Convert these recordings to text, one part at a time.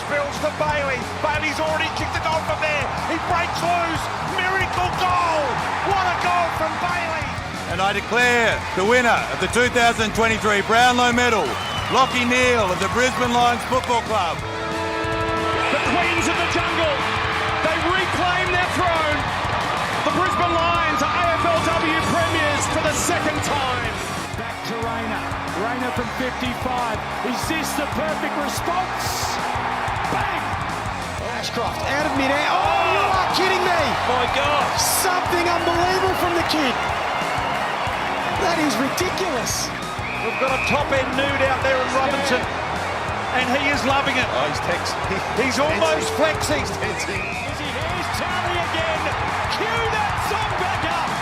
spills to Bailey. Bailey's already kicked the goal from there. He breaks loose. Miracle goal. What a goal from Bailey. And I declare the winner of the 2023 Brownlow Medal, Lachie Neale of the Brisbane Lions Football Club. The Queens of the Jungle, they reclaim their throne. The Brisbane Lions are AFLW premiers for the second time. Back to Rayner. Rayner from 55. Is this the perfect response? Bang! Ashcroft out of midair. Oh, you are kidding me! My God. Something unbelievable from the kid. That is ridiculous. We've got a top-end nude out there in Robinson, and he is loving it. Oh, he's text. He's almost flexing. Here's Charlie again. Cue that song back up.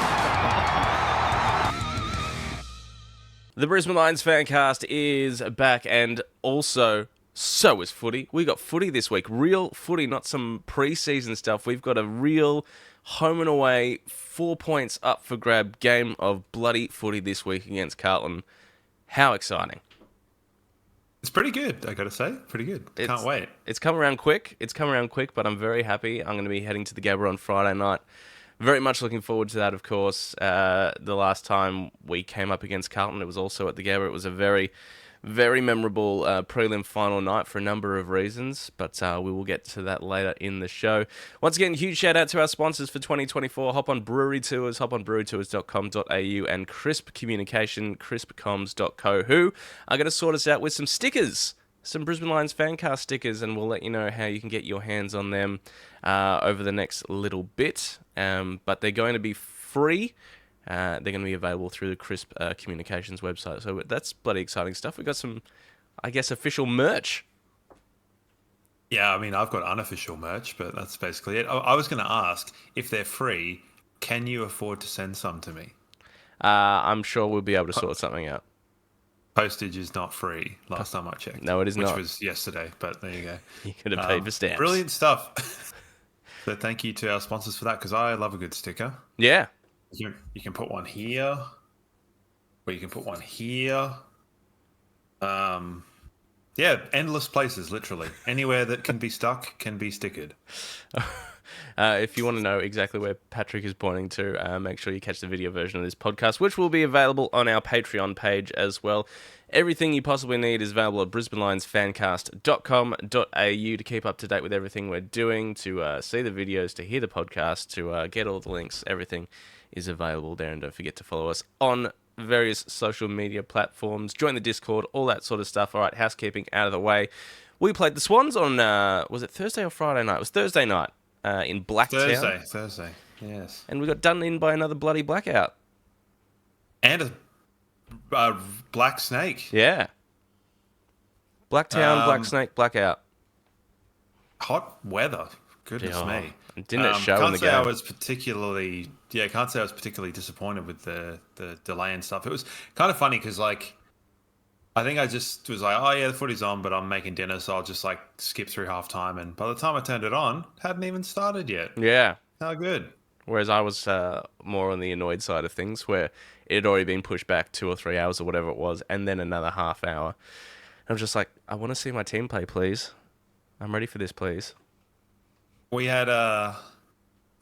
The Brisbane Lions Fancast is back, and also so is footy. We got footy this week. Real footy, not some pre-season stuff. We've got a real home and away, 4 points up for grab game of bloody footy this week against Carlton. How exciting. It's pretty good, I gotta say. Pretty good. Can't wait. It's come around quick. But I'm very happy. I'm going to be heading to the Gabba on Friday night. Very much looking forward to that, of course. The last time we came up against Carlton, it was also at the Gabba. It was a very, very memorable prelim final night for a number of reasons, but we will get to that later in the show. Once again, huge shout out to our sponsors for 2024. Hop on Brewery Tours, hop on brewerytours.com.au, and Crisp Communication, crispcoms.co, who are going to sort us out with some stickers. Some Brisbane Lions Fancast stickers, and we'll let you know how you can get your hands on them over the next little bit. But they're going to be free. They're going to be available through the Crisp Communications website. So that's bloody exciting stuff. We've got some, I guess, official merch. Yeah, I mean, I've got unofficial merch, but that's basically it. I was going to ask, if they're free, can you afford to send some to me? I'm sure we'll be able to sort something out. Postage is not free, last time I checked. No, it is not. Which was yesterday, but there you go. You could have paid for stamps. Brilliant stuff. So thank you to our sponsors for that, because I love a good sticker. Yeah. You can put one here, or you can put one here. Yeah, endless places, literally. Anywhere that can be stuck can be stickered. If you want to know exactly where Patrick is pointing to, make sure you catch the video version of this podcast, which will be available on our Patreon page as well. Everything you possibly need is available at brisbanelionsfancast.com.au to keep up to date with everything we're doing, to see the videos, to hear the podcast, to get all the links. Everything is available there, and don't forget to follow us on various social media platforms. Join the Discord, all that sort of stuff. All right, housekeeping out of the way. We played the Swans on, was it Thursday or Friday night? It was Thursday night. In Blacktown. Thursday, yes. And we got done in by another bloody blackout. And a black snake. Yeah. Blacktown, Black Snake, blackout. Hot weather. Goodness me. Didn't it show in the game? Can't say I was particularly disappointed with the delay and stuff. It was kind of funny because, like, I think I just was like, oh yeah, the footy's on, but I'm making dinner, so I'll just like skip through half time. And by the time I turned it on, hadn't even started yet. Yeah. How good. Whereas I was more on the annoyed side of things, where it had already been pushed back 2 or 3 hours or whatever it was, and then another half hour. I was just like, I want to see my team play, please. I'm ready for this, please. We had, I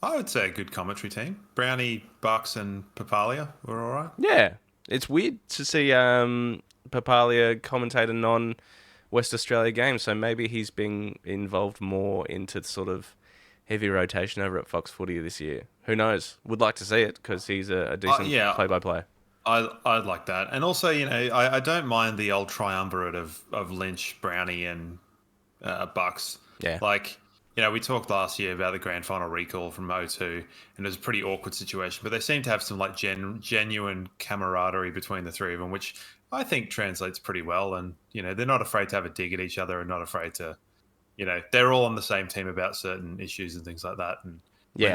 would say, a good commentary team. Brownie, Bucks, and Papalia were all right. Yeah. It's weird to see Papalia commentate a non-West Australia game, so maybe he's been involved more into sort of heavy rotation over at Fox Footy this year. Who knows? Would like to see it, because he's a decent play-by-play. I'd like that. And also, you know, I don't mind the old triumvirate of Lynch, Brownie, and Bucks. Yeah. Like, you know, we talked last year about the grand final recall from 2002, and it was a pretty awkward situation, but they seem to have some like genuine camaraderie between the three of them, which I think translates pretty well. And, you know, they're not afraid to have a dig at each other, and not afraid to, you know, they're all on the same team about certain issues and things like that. And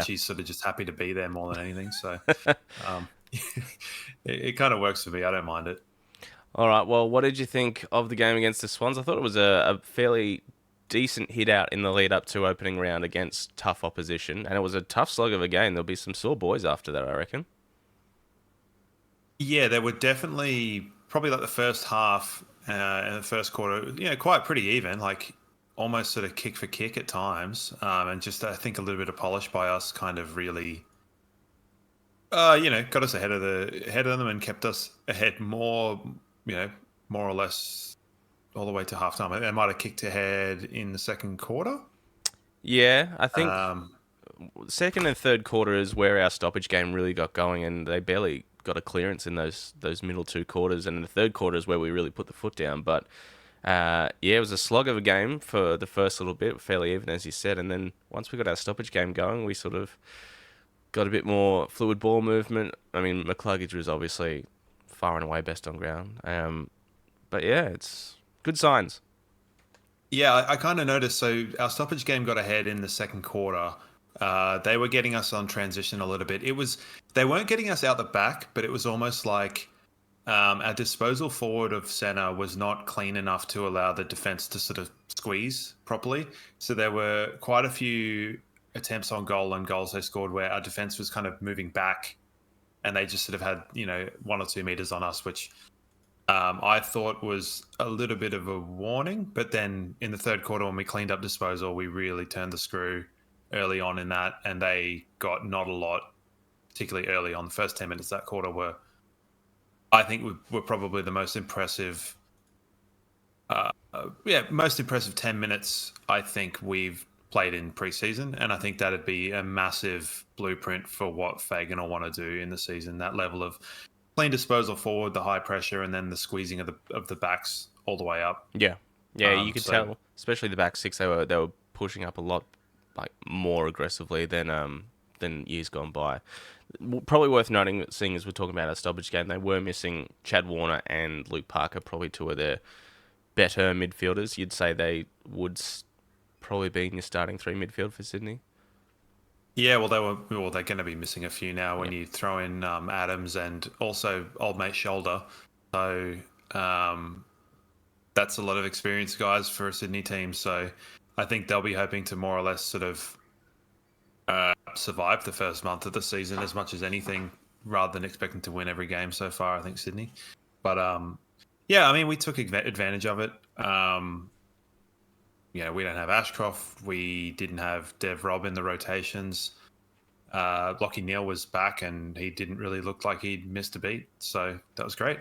she's sort of just happy to be there more than anything. So it kind of works for me. I don't mind it. All right. Well, what did you think of the game against the Swans? I thought it was a fairly decent hit out in the lead up to opening round against tough opposition, and it was a tough slog of a game. There'll be some sore boys after that, I reckon. Yeah, there were definitely probably like the first half and the first quarter, you know, quite pretty even, like almost sort of kick for kick at times, and just I think a little bit of polish by us kind of really, got us ahead of them and kept us ahead more or less all the way to halftime. They might have kicked ahead in the second quarter. Yeah, I think second and third quarter is where our stoppage game really got going, and they barely got a clearance in those middle two quarters. And in the third quarter is where we really put the foot down. But it was a slog of a game for the first little bit, fairly even, as you said. And then once we got our stoppage game going, we sort of got a bit more fluid ball movement. I mean, McCluggage was obviously far and away best on ground. But yeah, it's good signs. Yeah, I kind of noticed. So our stoppage game got ahead in the second quarter. They were getting us on transition a little bit. They weren't getting us out the back, but it was almost like our disposal forward of centre was not clean enough to allow the defence to sort of squeeze properly. So there were quite a few attempts on goal and goals they scored where our defence was kind of moving back, and they just sort of had 1 or 2 meters on us, which I thought was a little bit of a warning. But then in the third quarter, when we cleaned up disposal, we really turned the screw early on in that, and they got not a lot, particularly early on. The first 10 minutes of that quarter were probably the most impressive. Most impressive 10 minutes I think we've played in pre-season, and I think that'd be a massive blueprint for what Fagan will want to do in the season. That level of clean disposal forward, the high pressure, and then the squeezing of the backs all the way up. Yeah, you could tell, especially the back six. They were pushing up a lot, like more aggressively than years gone by. Probably worth noting, seeing as we're talking about our stoppage game, they were missing Chad Warner and Luke Parker, probably two of their better midfielders. You'd say they would probably be in your starting 3 midfield for Sydney. Yeah, they're going to be missing a few now when you throw in Adams and also old mate Shoulder. So that's a lot of experienced guys for a Sydney team. So I think they'll be hoping to more or less sort of survive the first month of the season as much as anything, rather than expecting to win every game so far, I think, Sydney. But we took advantage of it. We don't have Ashcroft. We didn't have Dev Robb in the rotations. Lachie Neale was back, and he didn't really look like he'd missed a beat. So that was great.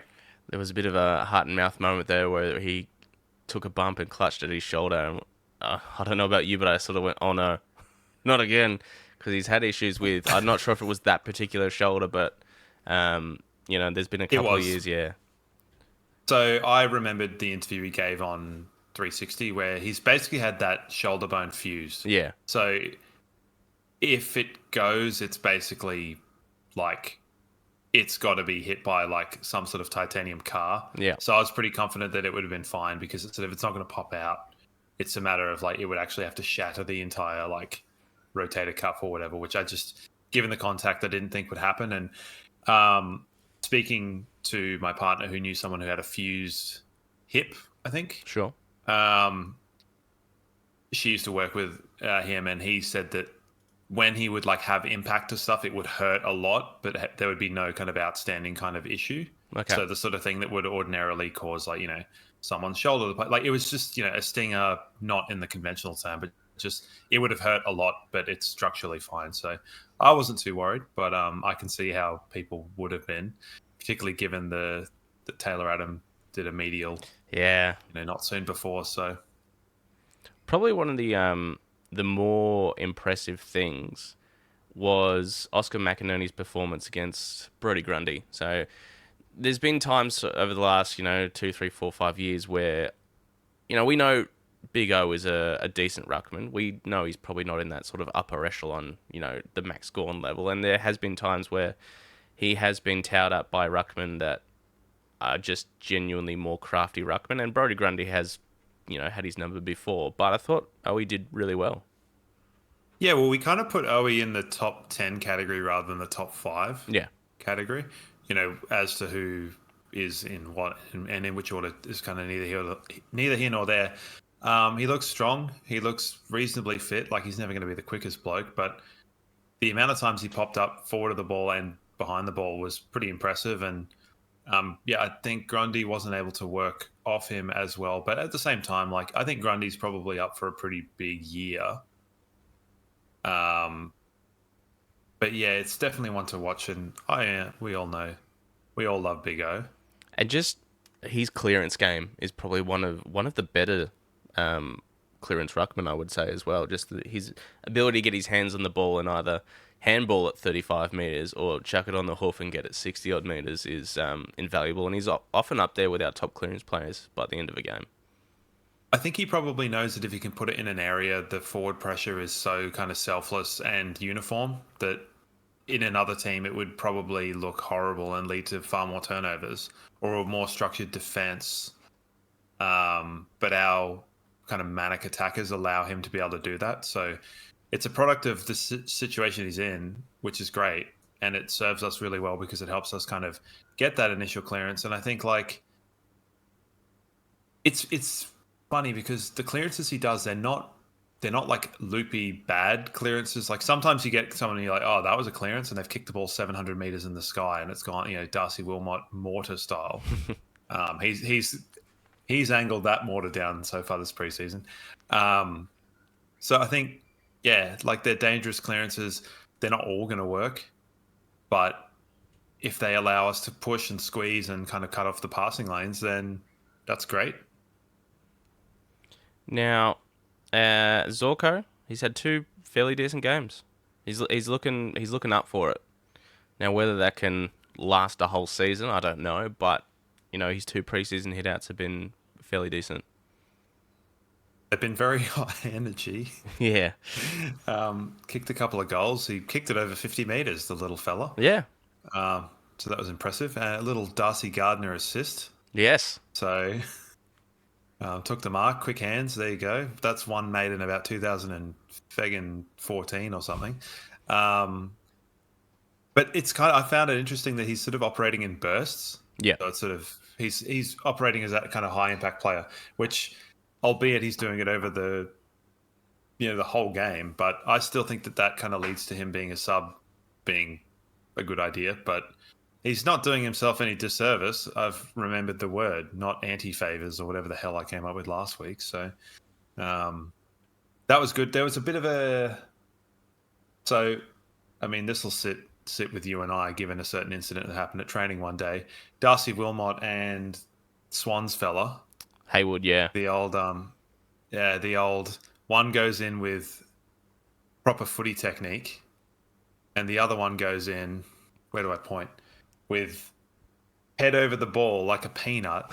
There was a bit of a heart and mouth moment there where he took a bump and clutched at his shoulder. And, I don't know about you, but I sort of went, oh no, not again. Because he's had issues with, I'm not sure if it was that particular shoulder, but, there's been a couple of years, yeah. So I remembered the interview he gave on 360 where he's basically had that shoulder bone fused. Yeah. So if it goes, it's basically like it's got to be hit by like some sort of titanium car. Yeah. So I was pretty confident that it would have been fine because it's not going to pop out. It's a matter of like it would actually have to shatter the entire like rotator cuff or whatever, which I just, given the contact, I didn't think would happen. And speaking to my partner who knew someone who had a fused hip, I think. Sure. She used to work with him, and he said that when he would like have impact to stuff, it would hurt a lot, but there would be no kind of outstanding kind of issue. Okay. So the sort of thing that would ordinarily cause like, someone's shoulder, like it was just, a stinger, not in the conventional term, but just it would have hurt a lot, but it's structurally fine. So I wasn't too worried, but I can see how people would have been, particularly given that Taylor Adam did a medial, not soon before. So probably one of the more impressive things was Oscar McInerney's performance against Brodie Grundy. So there's been times over the last 2, 3, 4, 5 years where we know Big O is a decent ruckman. We know he's probably not in that sort of upper echelon, the Max Gawn level. And there has been times where he has been towed up by ruckmen that are just genuinely more crafty ruckmen. And Brodie Grundy has, had his number before. But I thought Owie did really well. Yeah, well, we kind of put Owie in the top 10 category rather than the top 5 category. As to who is in what and in which order is kind of neither here nor there. He looks strong. He looks reasonably fit. Like he's never going to be the quickest bloke, but the amount of times he popped up forward of the ball and behind the ball was pretty impressive. And I think Grundy wasn't able to work off him as well. But at the same time, like, I think Grundy's probably up for a pretty big year. But yeah, it's definitely one to watch. And we all know, we all love Big O. And just his clearance game is probably one of the better clearance ruckman, I would say, as well. Just his ability to get his hands on the ball and either handball at 35 metres or chuck it on the hoof and get it 60 odd metres is invaluable. And he's often up there with our top clearance players by the end of a game. I think he probably knows that if he can put it in an area, the forward pressure is so kind of selfless and uniform that in another team it would probably look horrible and lead to far more turnovers or a more structured defense. But our kind of manic attackers allow him to be able to do that. So it's a product of the situation he's in, which is great. And it serves us really well because it helps us kind of get that initial clearance. And I think like it's funny because the clearances he does, they're not like loopy bad clearances. Like sometimes you get someone and you're like, oh, that was a clearance, and they've kicked the ball 700 meters in the sky and it's gone, Darcy Wilmot mortar style. He's angled that mortar down so far this preseason. So I think, yeah, like they're dangerous clearances. They're not all going to work, but if they allow us to push and squeeze and kind of cut off the passing lanes, then that's great. Now, Zorko, he's had 2 fairly decent games. He's looking up for it. Now, whether that can last a whole season, I don't know, but his 2 preseason hitouts have been fairly decent. They've been very high energy. Yeah. Kicked a couple of goals. He kicked it over 50 metres, the little fella. Yeah. So that was impressive. A little Darcy Gardner assist. Yes. So took the mark, quick hands. There you go. That's one made in about 2014 or something. But it's I found it interesting that he's sort of operating in bursts. Yeah. So it's sort of he's operating as that kind of high impact player, which, albeit he's doing it over the whole game, but I still think that kind of leads to him being a sub being a good idea. But he's not doing himself any disservice. I've remembered the word, not anti-favors or whatever the hell I came up with last week. So that was good. There was a bit of this will sit with you and I, given a certain incident that happened at training one day. Darcy Wilmot and Swans fella, Haywood, yeah. the old one goes in with proper footy technique, and the other one goes in, where do I point? With head over the ball like a peanut,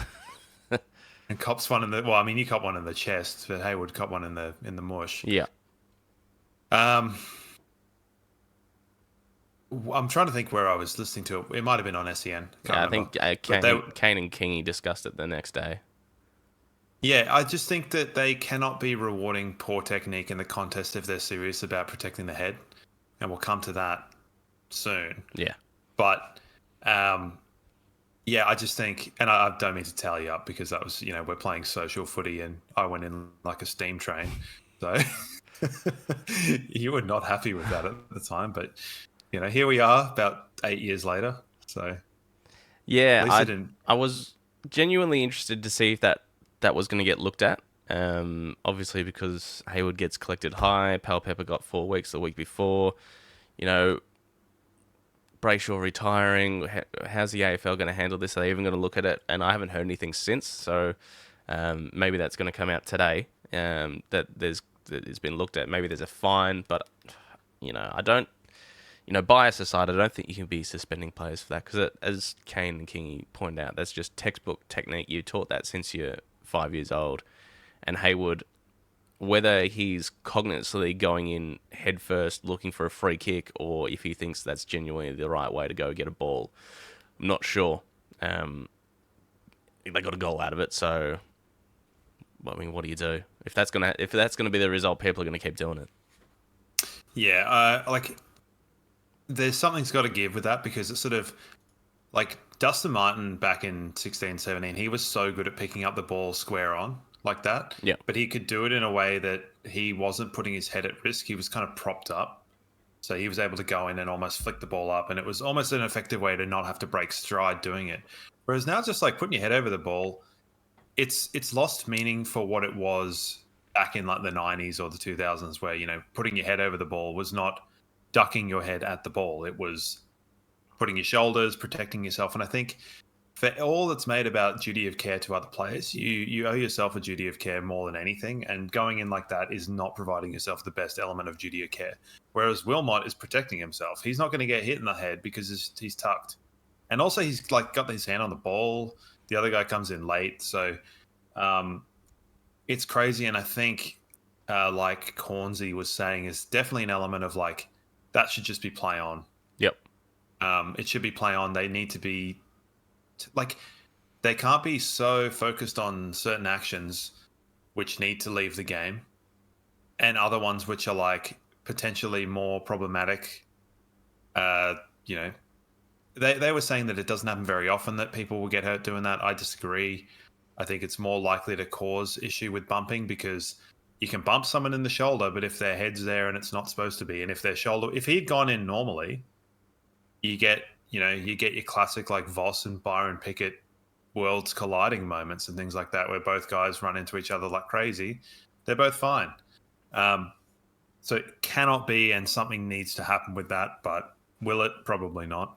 and cops one in the. Well, I mean, you cop one in the chest, but Haywood cop one in the mush. Yeah. I'm trying to think where I was listening to it. It might have been on SEN. I think Kane and Kingy discussed it the next day. Yeah, I just think that they cannot be rewarding poor technique in the contest if they're serious about protecting the head, and we'll come to that soon. Yeah. But, I just think, and I don't mean to tally up because that was, we're playing social footy and I went in like a steam train. So you were not happy with that at the time, but, here we are about 8 years later. So, yeah, I was genuinely interested to see if that was going to get looked at. Obviously, because Haywood gets collected high, Pal Pepper got 4 weeks the week before. Brayshaw retiring. How's the AFL going to handle this? Are they even going to look at it? And I haven't heard anything since. So maybe that's going to come out today. That it's been looked at. Maybe there's a fine, but I don't. Bias aside, I don't think you can be suspending players for that because, as Kane and Kingy point out, that's just textbook technique. You taught that since you're 5 years old. And Haywood, whether he's cognitively going in head first looking for a free kick or if he thinks that's genuinely the right way to go get a ball, I'm not sure. They got a goal out of it, so what do you do? If that's gonna be the result, people are gonna keep doing it. Yeah, there's something's got to give with that because it's sort of like Dustin Martin back in 16-17, he was so good at picking up the ball square on like that. Yeah. But he could do it in a way that he wasn't putting his head at risk. He was kind of propped up. So he was able to go in and almost flick the ball up. And it was almost an effective way to not have to break stride doing it. Whereas now just like putting your head over the ball, it's lost meaning for what it was back in like the 90s or the 2000s, where, you know, putting your head over the ball was not ducking your head at the ball. It was putting your shoulders, protecting yourself. And I think for all that's made about duty of care to other players, you owe yourself a duty of care more than anything. And going in like that is not providing yourself the best element of duty of care. Whereas Wilmot is protecting himself. He's not going to get hit in the head because he's tucked. And also he's like got his hand on the ball. The other guy comes in late. So it's crazy. And I think like Cornsey was saying, is definitely an element of like, that should just be play on. Yep. It should be play on. They need to be like, they can't be so focused on certain actions which need to leave the game and other ones which are like potentially more problematic. You know, they were saying that it doesn't happen very often that people will get hurt doing that. I disagree. I think it's more likely to cause issue with bumping, because you can bump someone in the shoulder, but if their head's there and it's not supposed to be, and if their shoulder, if he'd gone in normally, you get your classic like Voss and Byron Pickett worlds colliding moments and things like that, where both guys run into each other like crazy. They're both fine. So it cannot be, and something needs to happen with that, but will it? Probably not.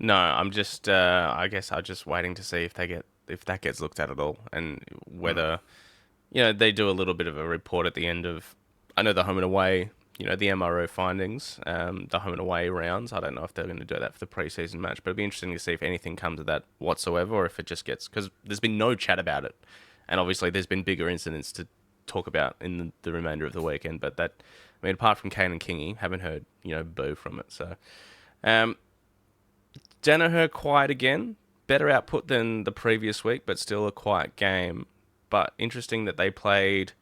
No, I'm just, I guess I'm just waiting to see if that gets looked at all, and whether, you know, they do a little bit of a report at the end of, I know the home and away, you know, the MRO findings, the home and away rounds. I don't know if they're going to do that for the pre-season match, but it'd be interesting to see if anything comes of that whatsoever, or if it just gets, because there's been no chat about it, and obviously there's been bigger incidents to talk about in the remainder of the weekend. But that, I mean, apart from Kane and Kingy, haven't heard, you know, boo from it. So, Danaher quiet again, better output than the previous week, but still a quiet game. But interesting that they played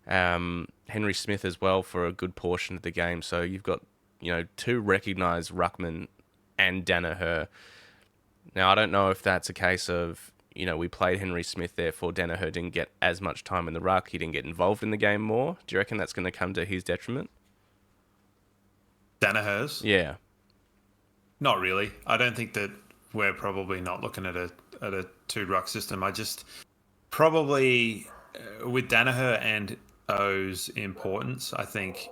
Henry Smith as well for a good portion of the game. So you've got, you know, two recognised ruckman and Danaher. Now, I don't know if that's a case of, you know, we played Henry Smith, therefore Danaher didn't get as much time in the ruck. He didn't get involved in the game more. Do you reckon that's going to come to his detriment? Danaher's? Yeah. Not really. I don't think that we're probably not looking at a two ruck system. I just probably with Danaher and O's importance, I think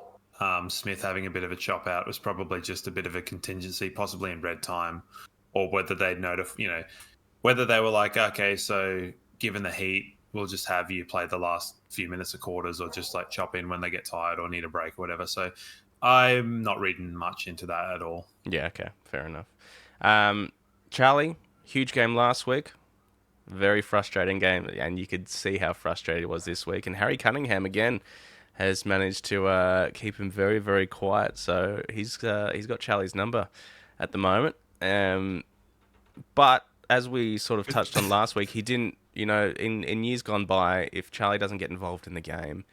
Smith having a bit of a chop out was probably just a bit of a contingency, possibly in red time, or whether they'd whether they were like, okay, so given the heat, we'll just have you play the last few minutes of quarters, or just like chop in when they get tired or need a break or whatever. So I'm not reading much into that at all. Yeah, okay, fair enough. Charlie, huge game last week. Very frustrating game, and you could see how frustrated he was this week. And Harry Cunningham, again, has managed to keep him very, very quiet. So he's got Charlie's number at the moment. But as we sort of touched on last week, he didn't, you know, in years gone by, if Charlie doesn't get involved in the game,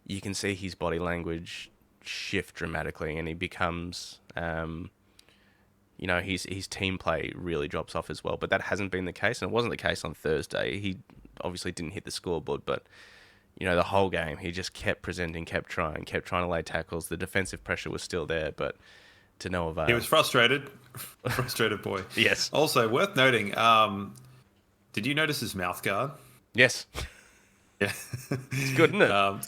you can see his body language shift dramatically, and he becomes, you know, his team play really drops off as well. But that hasn't been the case, and it wasn't the case on Thursday. He obviously didn't hit the scoreboard, but, you know, the whole game, he just kept presenting, kept trying to lay tackles. The defensive pressure was still there, but to no avail. He was frustrated. Frustrated boy. Yes. Also, worth noting, did you notice his mouth guard? Yes. Yeah. It's good, isn't it? It's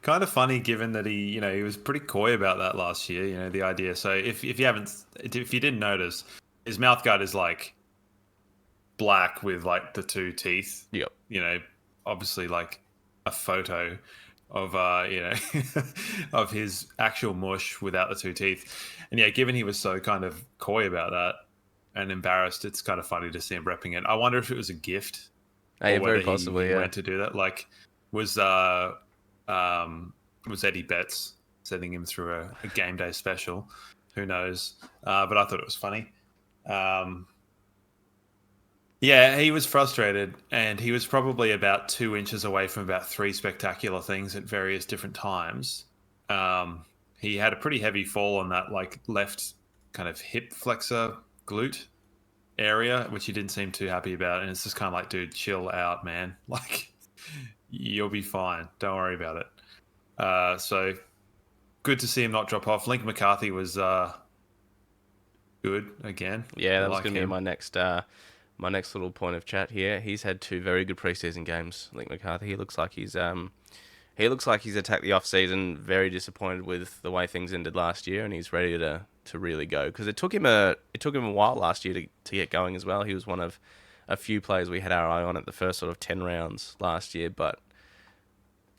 kind of funny, given that he was pretty coy about that last year, you know, the idea. So if you didn't notice, his mouth guard is like black with like the two teeth. Yep. You know, obviously like a photo of of his actual mush without the two teeth. And yeah, given he was so kind of coy about that and embarrassed, it's kind of funny to see him repping it. I wonder if it was a gift. Hey, very possibly, he yeah. went to do that. Like, was Eddie Betts sending him through a game day special? Who knows? But I thought it was funny. Yeah, he was frustrated, and he was probably about 2 inches away from about 3 spectacular things at various different times. He had a pretty heavy fall on that like left kind of hip flexor glute area, which he didn't seem too happy about. And it's just kind of like, dude, chill out, man. Like, you'll be fine. Don't worry about it. So good to see him not drop off. Lincoln McCarthy was good again. Yeah, that was going to be my next my next little point of chat here. He's had 2 very good preseason games. Link McCarthy. He looks like he's attacked the off season. Very disappointed with the way things ended last year, and he's ready to really go, because it took him a while last year to get going as well. He was one of a few players we had our eye on at the first sort of 10 rounds last year, but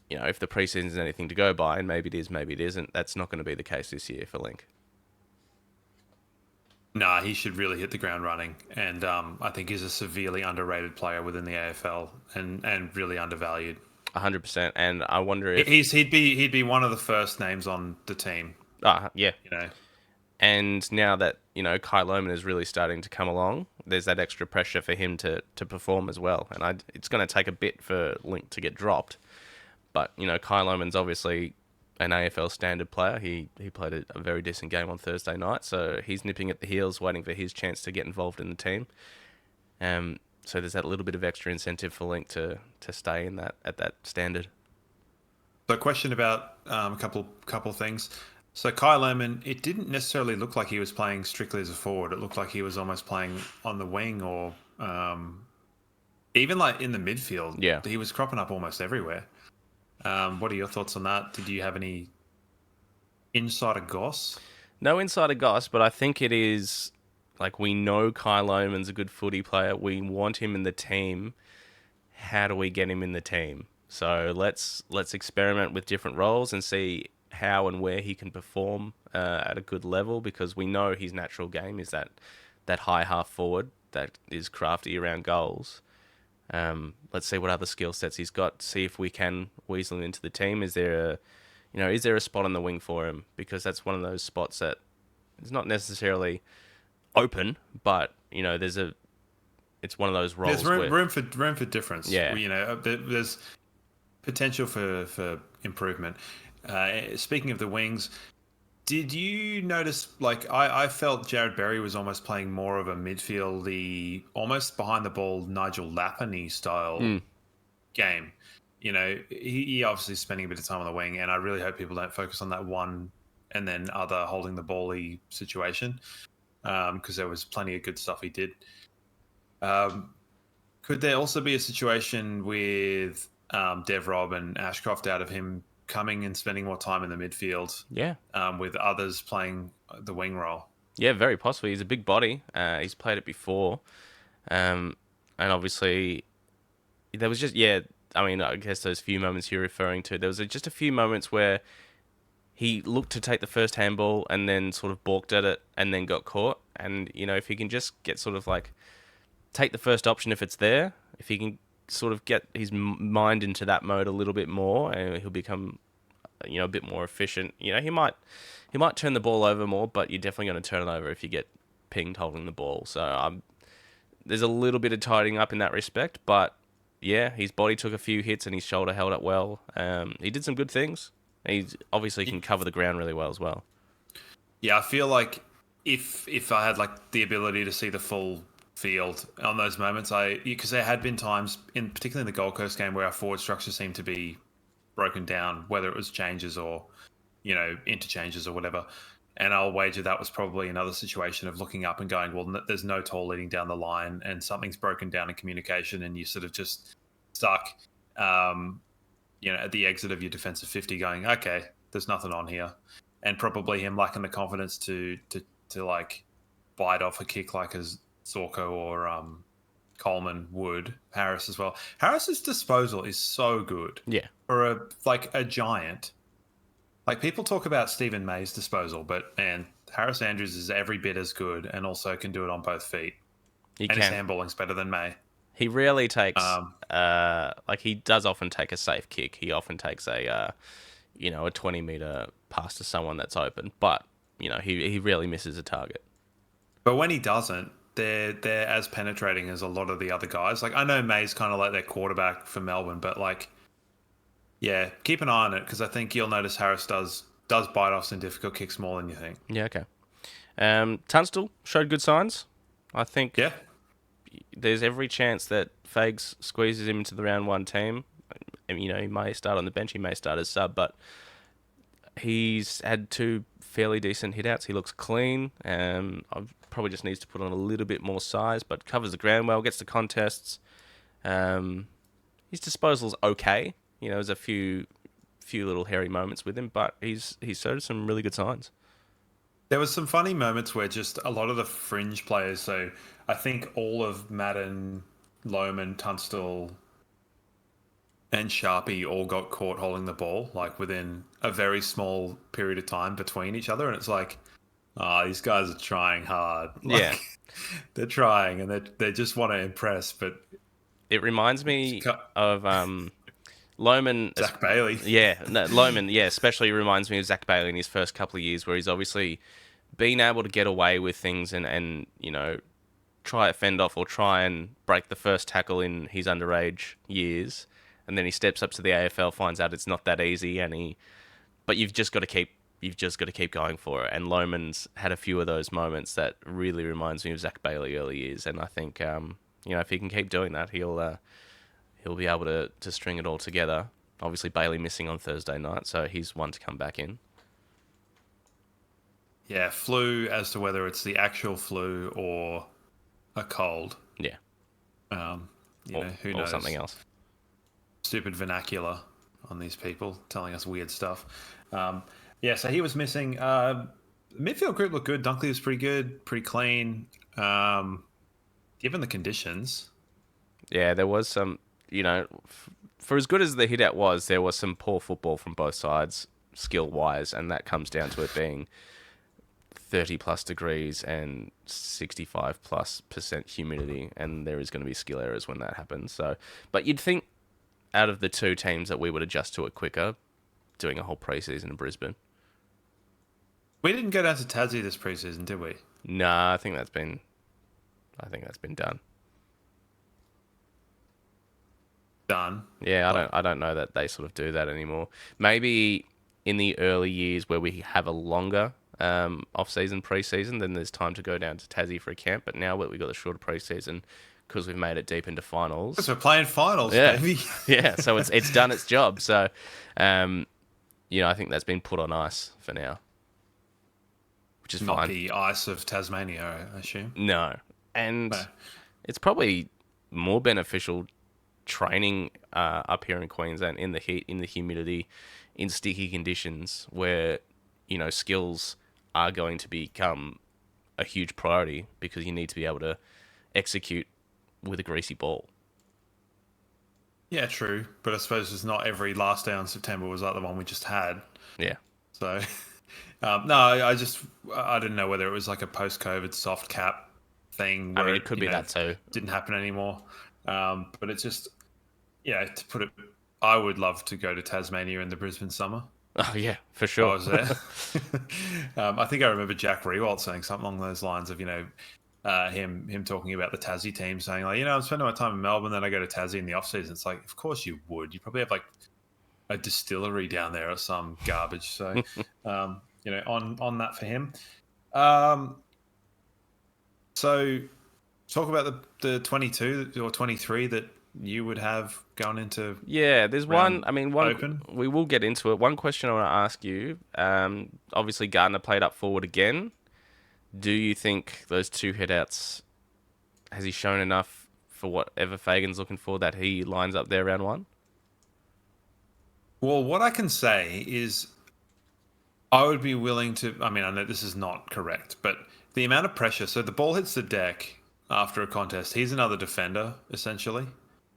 if the preseason is anything to go by, and maybe it is, maybe it isn't, that's not going to be the case this year for Link. Nah, he should really hit the ground running, and I think he's a severely underrated player within the AFL and really undervalued. 100%, and I wonder if he'd be one of the first names on the team. Yeah. And now that Kai Lohmann is really starting to come along, there's that extra pressure for him to perform as well, and it's going to take a bit for Link to get dropped. But Kai Loman's obviously an AFL standard player. He played a very decent game on Thursday night, so he's nipping at the heels, waiting for his chance to get involved in the team. So there's that little bit of extra incentive for Link to stay in at that standard. So, question about a couple of things. So Kai Lohmann, it didn't necessarily look like he was playing strictly as a forward. It looked like he was almost playing on the wing, or even like in the midfield. Yeah, he was cropping up almost everywhere. What are your thoughts on that? Did you have any insider goss? No insider goss, but I think it is like, we know Kai Loman's a good footy player. We want him in the team. How do we get him in the team? So let's experiment with different roles and see how and where he can perform at a good level, because we know his natural game is that high half forward that is crafty around goals. Let's see what other skill sets he's got. See if we can weasel him into the team. Is there a spot on the wing for him? Because that's one of those spots that is not necessarily open, but it's one of those roles. There's room for difference. Yeah, there's potential for improvement. Speaking of the wings, did you notice, like, I felt Jared Berry was almost playing more of a midfieldy, almost behind the ball, Nigel Lapany style game. He obviously is spending a bit of time on the wing, and I really hope people don't focus on that one and then other holding the ball-y situation, because there was plenty of good stuff he did. Could there also be a situation with Dev Rob and Ashcroft out of him coming and spending more time in the midfield? Yeah. With others playing the wing role? Yeah, very possibly. He's a big body. He's played it before. And obviously, there was just, I guess those few moments you're referring to, there was just a few moments where he looked to take the first handball and then sort of balked at it and then got caught. And, if he can just get sort of like, take the first option if it's there, if he can sort of get his mind into that mode a little bit more, and he'll become, a bit more efficient. He might turn the ball over more, but you're definitely going to turn it over if you get pinged holding the ball. So there's a little bit of tidying up in that respect, but yeah, his body took a few hits and his shoulder held up well. He did some good things. He obviously can cover the ground really well as well. Yeah, I feel like if I had like the ability to see the full field on those moments, because there had been times, particularly in the Gold Coast game, where our forward structure seemed to be broken down, whether it was changes or interchanges or whatever, and I'll wager that was probably another situation of looking up and going, well, there's no tall leading down the line and something's broken down in communication, and you sort of just stuck at the exit of your defensive 50 going, okay, there's nothing on here, and probably him lacking the confidence to like bite off a kick like as Zorko or Coleman would. Harris as well. Harris's disposal is so good. Yeah. For a giant. Like, people talk about Stephen May's disposal, but man, Harris Andrews is every bit as good and also can do it on both feet. His handballing's better than May. He rarely takes he does often take a safe kick. He often takes a 20-meter pass to someone that's open, but he rarely misses a target. But when he doesn't, they're as penetrating as a lot of the other guys. Like, I know May's kind of like their quarterback for Melbourne, but yeah, keep an eye on it, because I think you'll notice Harris does bite off some difficult kicks more than you think. Yeah, okay. Tunstall showed good signs. I think there's every chance that Fags squeezes him into the round one team. He may start on the bench, he may start as sub, but He's had 2 fairly decent hit-outs. He looks clean. Probably just needs to put on a little bit more size, but covers the ground well, gets the contests. His disposal's okay. There's a few little hairy moments with him, but he's showed some really good signs. There was some funny moments where just a lot of the fringe players, so I think all of Madden, Lohmann, Tunstall, and Sharpie all got caught holding the ball, like within a very small period of time between each other. And it's like, these guys are trying hard. Yeah. They're trying and they just want to impress, but... It reminds me of Lohmann... Zach Bailey. Yeah, no, Lohmann, especially reminds me of Zach Bailey in his first couple of years, where he's obviously been able to get away with things and try to fend off or try and break the first tackle in his underage years, and then he steps up to the AFL, finds out it's not that easy, but you've just got to keep going for it. And Lohmann's had a few of those moments that really reminds me of Zach Bailey early years, and I think if he can keep doing that, he'll be able to string it all together. Obviously, Bailey missing on Thursday night, so he's one to come back in. Yeah, flu, as to whether it's the actual flu or a cold. Yeah. Who knows? Or something else. Stupid vernacular on these people telling us weird stuff. So he was missing. Midfield group looked good. Dunkley was pretty good, pretty clean. Given the conditions. Yeah, there was some, for as good as the hit out was, there was some poor football from both sides, skill-wise, and that comes down to it being 30-plus degrees and 65+% humidity, and there is going to be skill errors when that happens. So, but you'd think out of the 2 teams that we would adjust to it quicker, doing a whole pre-season in Brisbane. We didn't go down to Tassie this pre-season, did we? Nah, I think that's been done. Done. Yeah, I don't know that they sort of do that anymore. Maybe in the early years where we have a longer off-season pre-season, then there's time to go down to Tassie for a camp. But now we've got a shorter pre-season because we've made it deep into finals. Because we're playing finals, baby. Yeah, so it's done its job. So, I think that's been put on ice for now, which is not fine. The ice of Tasmania, I assume. No, and it's probably more beneficial training up here in Queensland in the heat, in the humidity, in sticky conditions where skills are going to become a huge priority because you need to be able to execute with a greasy ball. Yeah, true. But I suppose it's not every last day on September was like the one we just had. Yeah. So, I didn't know whether it was like a post-COVID soft cap thing. Where it could be that too. Didn't happen anymore. But it's just, to put it, I would love to go to Tasmania in the Brisbane summer. Oh, yeah, for sure. I was there. I think I remember Jack Rewalt saying something along those lines of, him talking about the Tassie team, saying like, I'm spending my time in Melbourne, then I go to Tassie in the off season. It's like, of course you would. You probably have like a distillery down there or some garbage. So, on that for him. So talk about the 22 or 23 that you would have going into. Yeah, there's one. Open. We will get into it. One question I want to ask you. Obviously, Gardner played up forward again. Do you think those 2 headouts, has he shown enough for whatever Fagan's looking for that he lines up there round 1? Well, what I can say is I would be willing to... I know this is not correct, but the amount of pressure... So the ball hits the deck after a contest. He's another defender, essentially.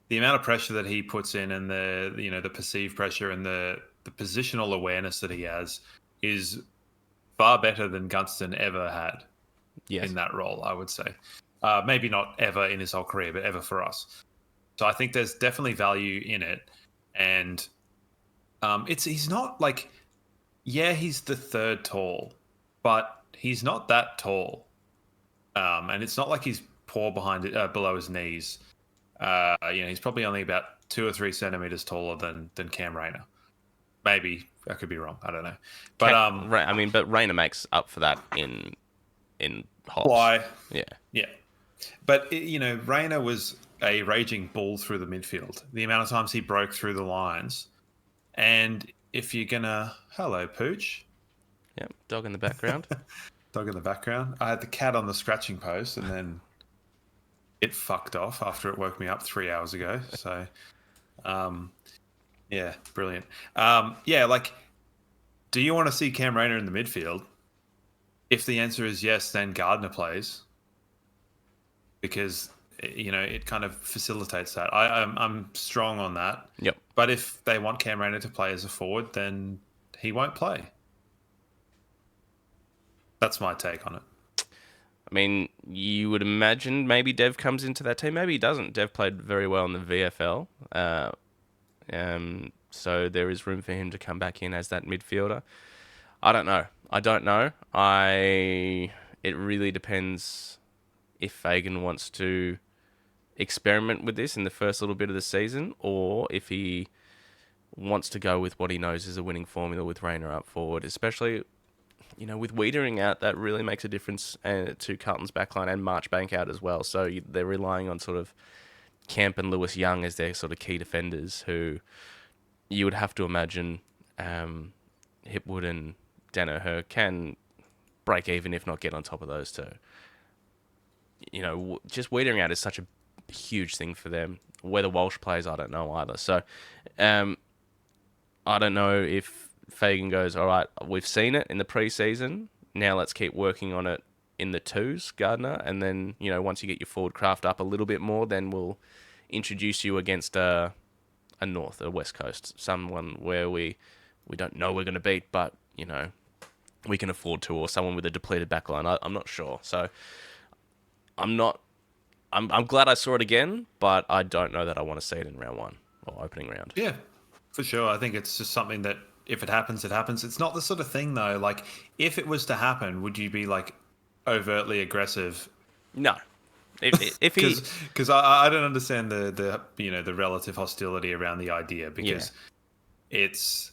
The amount of pressure that he puts in and the perceived pressure and the positional awareness that he has is far better than Gunston ever had in that role, I would say. Maybe not ever in his whole career, but ever for us. So I think there's definitely value in it. And he's not like... Yeah, he's the 3rd tall, but he's not that tall. And it's not like he's poor below his knees. He's probably only about 2 or 3 centimeters taller than Cam Rayner. Maybe I could be wrong. I don't know. But but Rayner makes up for that in hops. Why? Yeah. But Rayner was a raging bull through the midfield. The amount of times he broke through the lines, and if you're gonna, hello Pooch, Yeah, dog in the background. dog in the background. I had the cat on the scratching post, and then it fucked off after it woke me up 3 hours ago. So, yeah, brilliant. Yeah, like, do you want to see Cam Rayner in the midfield? If the answer is yes, then Gardner plays, because it kind of facilitates that. I'm strong on that. Yep. But if they want Cam Rayner to play as a forward, then he won't play. That's my take on it. I mean, you would imagine maybe Dev comes into that team. Maybe he doesn't. Dev played very well in the VFL. So there is room for him to come back in as that midfielder. I don't know. It really depends if Fagan wants to experiment with this in the first little bit of the season, or if he wants to go with what he knows is a winning formula with Rayner up forward, especially, with Wiedering out. That really makes a difference to Carlton's backline, and Marchbank out as well. So they're relying on sort of Camp and Lewis Young as their sort of key defenders, who you would have to imagine Hipwood and Danaher can break even, if not get on top of those two. Just Wiedering out is such a huge thing for them. Whether Walsh plays, I don't know either. So I don't know if Fagan goes, all right, we've seen it in the pre-season, now let's keep working on it in the twos, Gardner, and then, once you get your forward craft up a little bit more, then we'll introduce you against a North, a West Coast, someone where we don't know we're going to beat, but, we can afford to, or someone with a depleted backline. I'm not sure. So I'm glad I saw it again, but I don't know that I want to see it in round one or opening round. Yeah, for sure. I think it's just something that if it happens, it happens. It's not the sort of thing, though, like, if it was to happen, would you be, like, overtly aggressive? No. If he... Because I don't understand the relative hostility around the idea, because it's,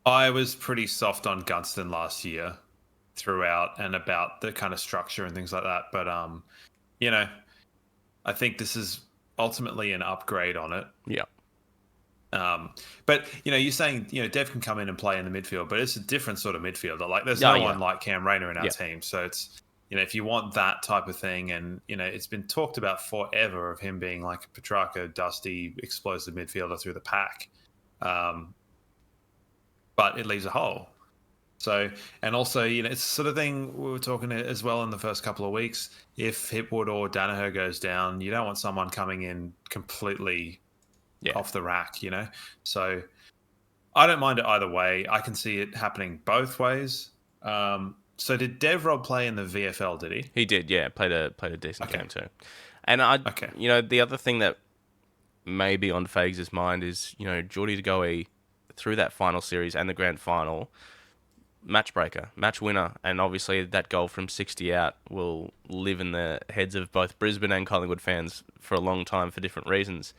I was pretty soft on Gunston last year throughout and about the kind of structure and things like that. But, I think this is ultimately an upgrade on it. Yeah. But, you're saying, Dev can come in and play in the midfield, but it's a different sort of midfielder. Like, there's no one like Cam Rayner in our team. So it's, if you want that type of thing, and, it's been talked about forever of him being like a Petrarca, dusty, explosive midfielder through the pack. But it leaves a hole. So, and also, it's the sort of thing we were talking as well in the first couple of weeks. If Hipwood or Danaher goes down, you don't want someone coming in completely off the rack, So I don't mind it either way. I can see it happening both ways. So did Devrob play in the VFL, did he? He did, yeah. Played a decent game too. And the other thing that may be on Fags' mind is, Geordie DeGoey, through that final series and the grand final, match breaker, match winner, and obviously that goal from 60 out will live in the heads of both Brisbane and Collingwood fans for a long time for different reasons.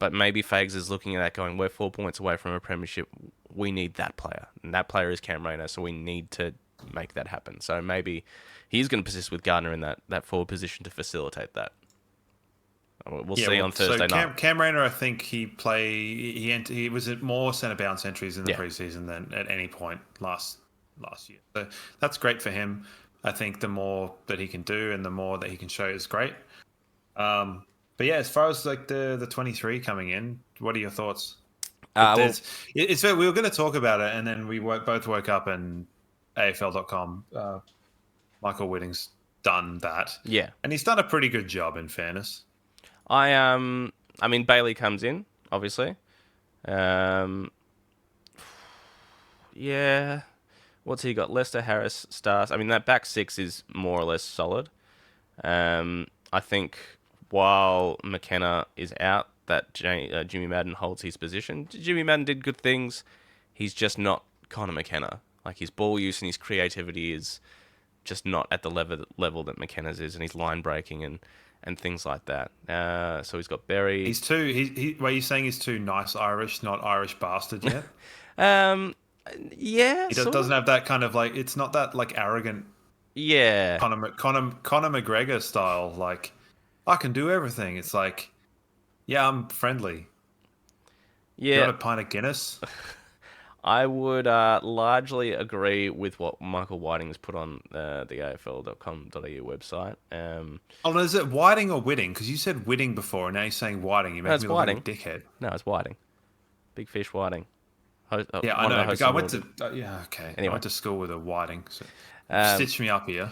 But maybe Fags is looking at that going, we're 4 points away from a premiership, we need that player, and that player is Cam Rayner, so we need to make that happen. So maybe he's going to persist with Gardner in that forward position to facilitate that. We'll see on Thursday night. Cam Rayner, I think he was at more centre bounce entries in the preseason than at any point last year. So that's great for him. I think the more that he can do and the more that he can show is great. But yeah, as far as like the 23 coming in, what are your thoughts? We were going to talk about it, and then we both woke up and AFL.com, Michael Whitting's done that. Yeah. And he's done a pretty good job, in fairness. I mean, Bailey comes in, obviously. Yeah. What's he got? Lester, Harris, Stars. I mean, that back six is more or less solid. I think while McKenna is out, that Jimmy Madden holds his position. Jimmy Madden did good things. He's just not Connor McKenna. Like, his ball use and his creativity is just not at the level that McKenna's is, and his line breaking and things like that. So he's got Berry. He's too. Are you saying he's too nice Irish, not Irish bastard yet? Yeah. He doesn't have that kind of like. It's not that like arrogant. Yeah. Conor McGregor style. Like, I can do everything. It's like, yeah, I'm friendly. You Yeah, got a pint of Guinness? I would largely agree with what Michael Whiting's put on the AFL.com.au website. Oh, is it Whiting or Whiting? Because you said Whiting before, and now you're saying Whiting. You No, make it's me look Whiting. like a dickhead. No, it's Whiting. Big Fish Whiting. Yeah, I One of the know. hosts Because I of went the- to yeah, okay. I Anyway. went to school with a Whiting. So Um, stitch me up here.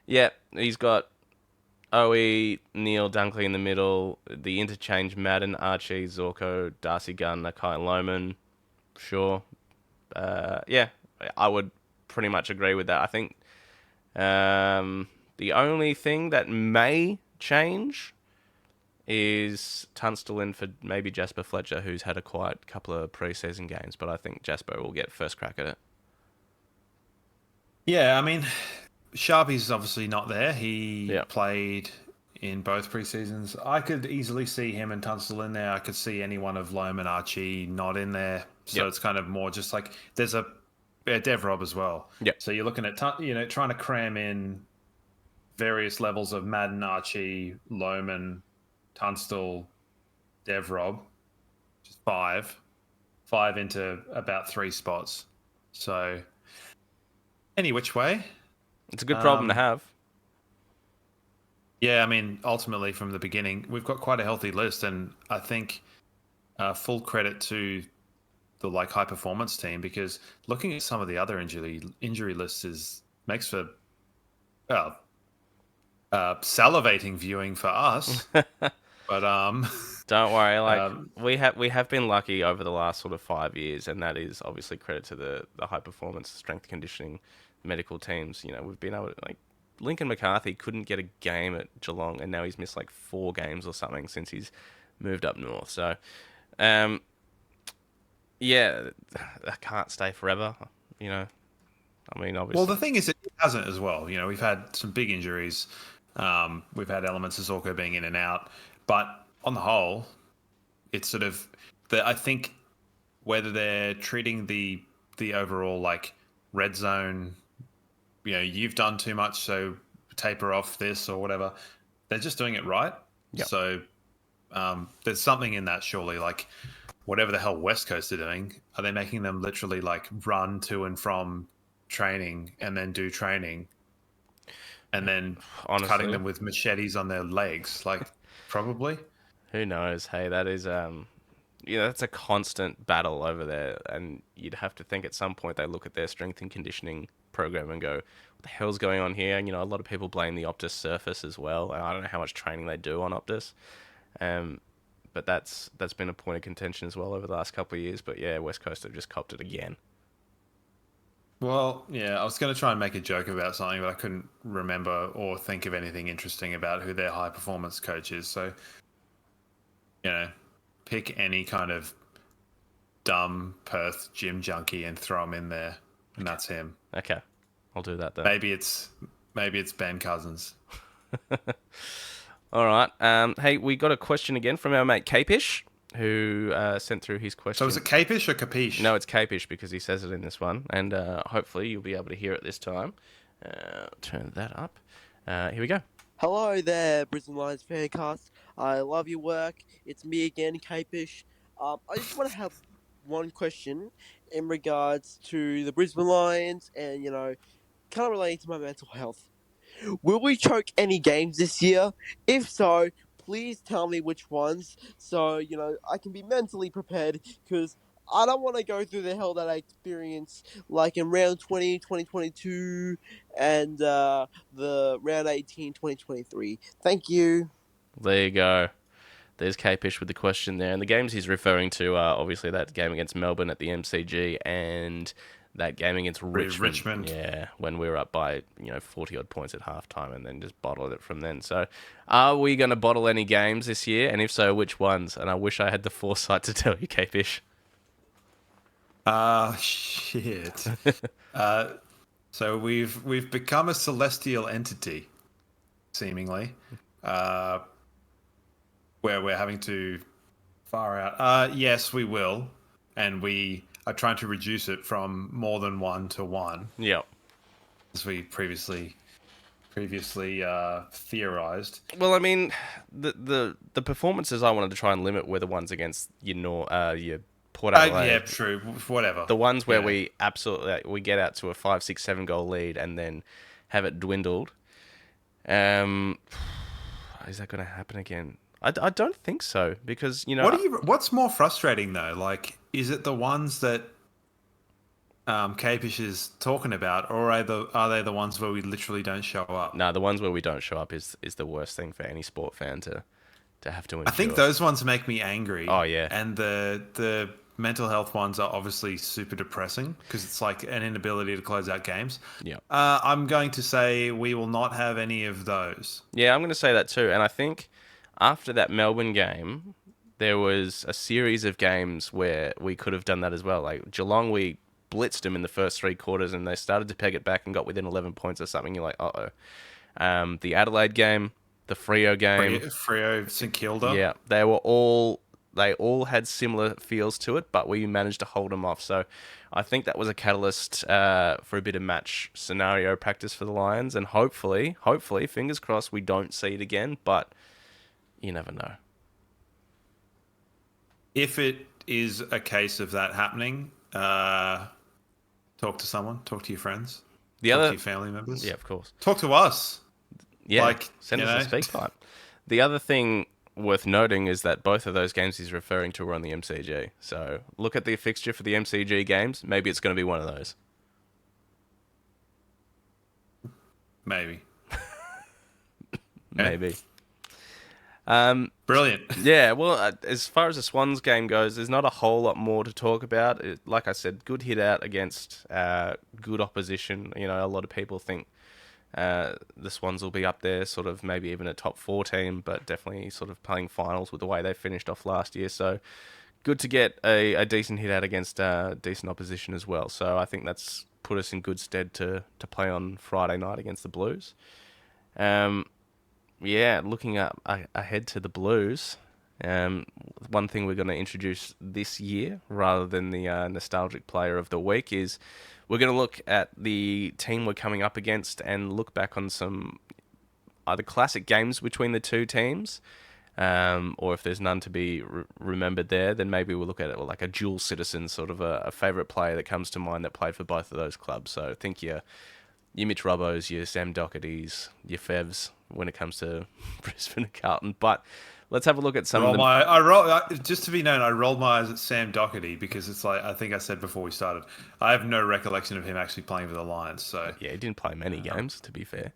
Yeah, he's got Owie, Neil Dunkley in the middle, the interchange Madden, Archie, Zorko, Darcy Gunn, Nakai Loman. Sure. Yeah, I would pretty much agree with that. I think the only thing that may change is Tunstall in for maybe Jasper Fletcher, who's had a quiet couple of pre-season games, but I think Jasper will get first crack at it. Yeah, I mean, Sharpie's obviously not there. He Yeah. played in both pre-seasons. I could easily see him and Tunstall in there. I could see any one of Loam and Archie not in there. So Yep. it's kind of more just like there's a Dev Rob as well. Yep. So you're looking at trying to cram in various levels of Madden, Archie, Loman, Tunstall, Dev Rob, just five into about 3 spots. So any which way. It's a good problem to have. Yeah, I mean, ultimately from the beginning, we've got quite a healthy list, and I think full credit to the high performance team, because looking at some of the other injury lists makes for salivating viewing for us. But Don't worry, we have been lucky over the last sort of 5 years, and that is obviously credit to the high performance strength conditioning medical teams. We've been able to Lincoln McCarthy couldn't get a game at Geelong, and now he's missed 4 games or something since he's moved up north. So, yeah, that can't stay forever. I mean, obviously. well, the thing is, it hasn't as well. We've had some big injuries. We've had elements of Zorko being in and out, but on the whole, it's sort of I think whether they're treating the overall red zone, you've done too much, so taper off this or whatever. They're just doing it right. Yep. So there's something in that, surely. Whatever the hell West Coast are doing, are they making them literally run to and from training and then do training and then Honestly, cutting them with machetes on their legs? Probably. who knows? Hey, that is that's a constant battle over there, and you'd have to think at some point they look at their strength and conditioning program and go, what the hell's going on here? And a lot of people blame the Optus surface as well, and I don't know how much training they do on Optus, but that's been a point of contention as well over the last couple of years. But yeah, West Coast have just copped it again. Well, yeah, I was going to try and make a joke about something, but I couldn't remember or think of anything interesting about who their high performance coach is. So, pick any kind of dumb Perth gym junkie and throw him in there, and that's him. Okay, I'll do that then. Maybe it's Ben Cousins. All right. Hey, we got a question again from our mate Capish, who sent through his question. So is it Capish or Capiche? No, it's Capish because he says it in this one, and hopefully you'll be able to hear it this time. Turn that up. Here we go. Hello there, Brisbane Lions Fancast. I love your work. It's me again, Capish. I just want to have one question in regards to the Brisbane Lions and, kind of relating to my mental health. Will we choke any games this year? If so, please tell me which ones so, I can be mentally prepared, because I don't want to go through the hell that I experienced in round 20, 2022 and the round 18, 2023. Thank you. There you go. There's Capish with the question there. And the games he's referring to are obviously that game against Melbourne at the MCG and that game against Richmond. Yeah, when we were up by 40-odd points at halftime and then just bottled it from then. So are we going to bottle any games this year? And if so, which ones? And I wish I had the foresight to tell you, Capish. Shit. So we've become a celestial entity, seemingly, where we're having to far out. Yes, we will, and we are trying to reduce it from more than 1 to 1, Yep. as we previously previously theorized. Well, I mean, the performances I wanted to try and limit were the ones against your Port Adelaide. Yeah, true. Whatever. The ones where we absolutely we get out to a 5, 6, 7 goal lead and then have it dwindled. Is that going to happen again? I don't think so, because What's more frustrating though? Like, is it the ones that Capish is talking about, or are they the ones where we literally don't show up? No, the ones where we don't show up is the worst thing for any sport fan to have to endure. I think those ones make me angry. Oh yeah, and the mental health ones are obviously super depressing because it's like an inability to close out games. Yeah. I'm going to say we will not have any of those. Yeah, I'm going to say that too. And I think after that Melbourne game, there was a series of games where we could have done that as well. Like Geelong, we blitzed them in the first 3 quarters and they started to peg it back and got within 11 points or something. You're like, uh-oh. The Adelaide game, the Freo game. Freo, St Kilda. Yeah, they all had similar feels to it, but we managed to hold them off. So I think that was a catalyst for a bit of match scenario practice for the Lions. And hopefully, fingers crossed, we don't see it again, but you never know. If it is a case of that happening, talk to someone, talk to your friends, talk to your family members. Yeah, of course. Talk to us. Yeah, send us a speak pipe. The other thing worth noting is that both of those games he's referring to were on the MCG. So look at the fixture for the MCG games. Maybe it's going to be one of those. Maybe. Maybe. Brilliant. Yeah, well, as far as the Swans game goes, there's not a whole lot more to talk about. Like I said, good hit out against good opposition. You know, a lot of people think the Swans will be up there, sort of maybe even a top 4 team, but definitely sort of playing finals with the way they finished off last year. So good to get a decent hit out against decent opposition as well. So I think that's put us in good stead to play on Friday night against the Blues. Yeah, looking ahead to the Blues, one thing we're going to introduce this year, rather than the nostalgic player of the week, is we're going to look at the team we're coming up against and look back on some either classic games between the two teams, or if there's none to be remembered there, then maybe we'll look at it like a dual citizen, sort of a favourite player that comes to mind that played for both of those clubs. So think your Mitch Robbos, your Sam Dohertys, your Fevs when it comes to Brisbane and Carlton. But let's have a look at some of them. Just to be known, I rolled my eyes at Sam Doherty because it's like, I think I said before we started, I have no recollection of him actually playing for the Lions. So yeah, he didn't play many games, to be fair.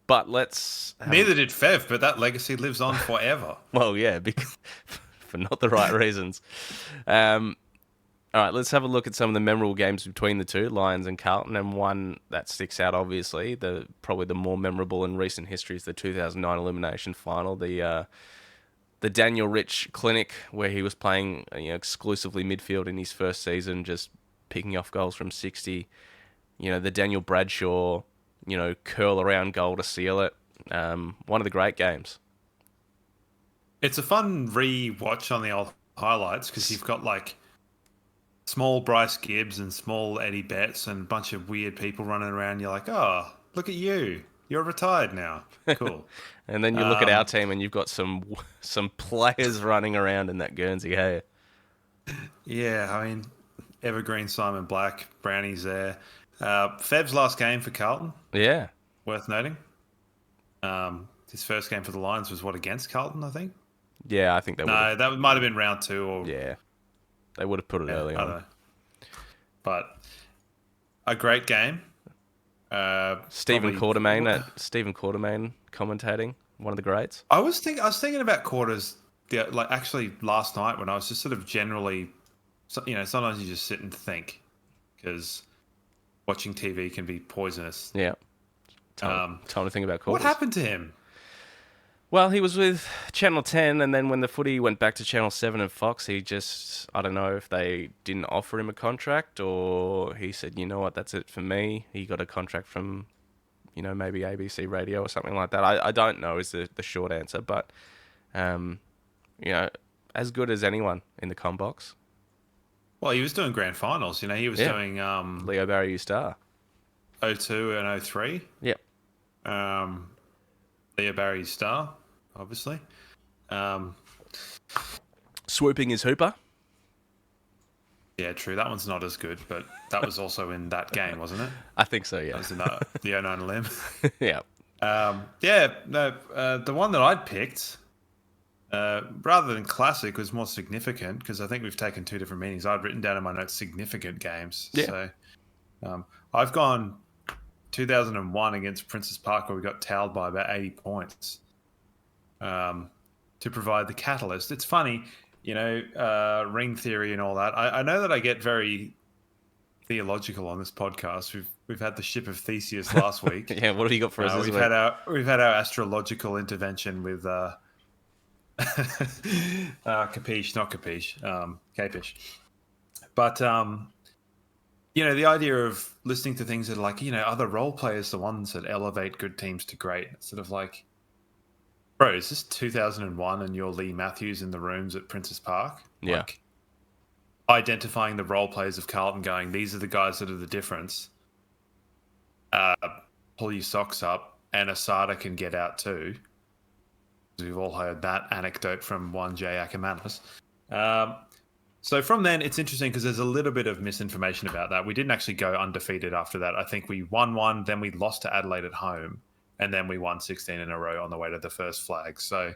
But let's... Neither did Fev, but that legacy lives on forever. Well, yeah, because for not the right reasons. All right, let's have a look at some of the memorable games between the two, Lions and Carlton, and one that sticks out, obviously, probably the more memorable in recent history is the 2009 elimination final, the Daniel Rich clinic, where he was playing exclusively midfield in his first season, just picking off goals from 60. The Daniel Bradshaw, curl around goal to seal it. One of the great games. It's a fun re-watch on the old highlights because you've got like small Bryce Gibbs and small Eddie Betts and a bunch of weird people running around. You're like, oh, look at you. You're retired now. Cool. And then you look at our team and you've got some players running around in that Guernsey hair. Yeah, I mean, evergreen Simon Black, Brownie's there. Fev's last game for Carlton. Yeah. Worth noting. His first game for the Lions was against Carlton, I think? Yeah, I think that No, that might have been round 2 or... Yeah. They would have put it early on. I don't know. But a great game. Stephen Quartermain commentating, one of the greats. I was thinking about Quarters actually last night when I was just sort of generally, sometimes you just sit and think because watching TV can be poisonous. Yeah. Time to think about Quarters. What happened to him? Well, he was with Channel 10, and then when the Footy went back to Channel 7 and Fox, he just, I don't know if they didn't offer him a contract, or he said, you know what, that's it for me. He got a contract from, maybe ABC Radio or something like that. I don't know is the short answer, but, as good as anyone in the combox. Well, he was doing grand finals, he was doing... Leo Barry, you star. 02 and 03. Yep. Leah Barry's star, obviously. Swooping is Hooper. Yeah, true. That one's not as good, but that was also in that game, wasn't it? I think so, yeah. That was in the 09 limb. Yeah. The one that I'd picked, rather than classic, was more significant because I think we've taken two different meanings. I'd written down in my notes significant games. Yeah. So I've gone 2001 against Princess Park where we got towed by about 80 points to provide the catalyst. It's funny, ring theory and all that. I know that I get very theological on this podcast. We've had the ship of Theseus last week. Yeah, what have you got for us this we've week? We've had our astrological intervention with capiche, not capiche, capish. But the idea of listening to things that are like, other role players, the ones that elevate good teams to great. It's sort of like, bro, is this 2001 and you're Lee Matthews in the rooms at Princess Park? Yeah. Like, identifying the role players of Carlton going, these are the guys that are the difference. Pull your socks up and Asada can get out too. We've all heard that anecdote from one Jay Ackermanis. So from then, it's interesting because there's a little bit of misinformation about that. We didn't actually go undefeated after that. I think we won one, then we lost to Adelaide at home, and then we won 16 in a row on the way to the first flag. So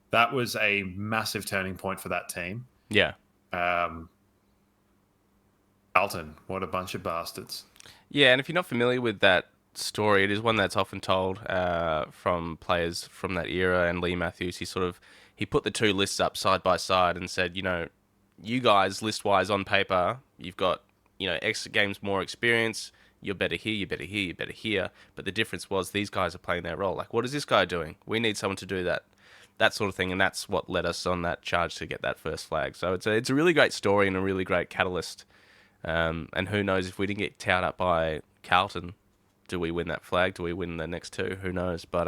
that was a massive turning point for that team. Yeah. Carlton, what a bunch of bastards. Yeah, and if you're not familiar with that story, it is one that's often told from players from that era. And Lee Matthews, he put the two lists up side by side and said, you guys, list-wise on paper, you've got, X games more experience. You're better here, you're better here, you're better here. But the difference was these guys are playing their role. Like, what is this guy doing? We need someone to do that sort of thing. And that's what led us on that charge to get that first flag. So it's a really great story and a really great catalyst. And who knows, if we didn't get towed up by Carlton, do we win that flag? Do we win the next two? Who knows? But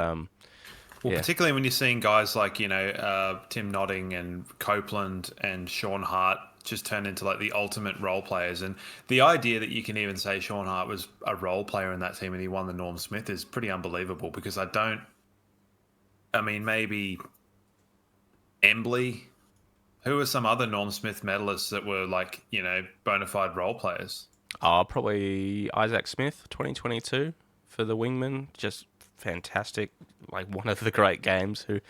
particularly when you're seeing guys like Tim Nodding and Copeland and Sean Hart just turn into like the ultimate role players, and the idea that you can even say Sean Hart was a role player in that team and he won the Norm Smith is pretty unbelievable. Because maybe Embley. Who are some other Norm Smith medalists that were like, bona fide role players? Probably Isaac Smith, 2022 for the wingman. Just fantastic. Like one of the great games who,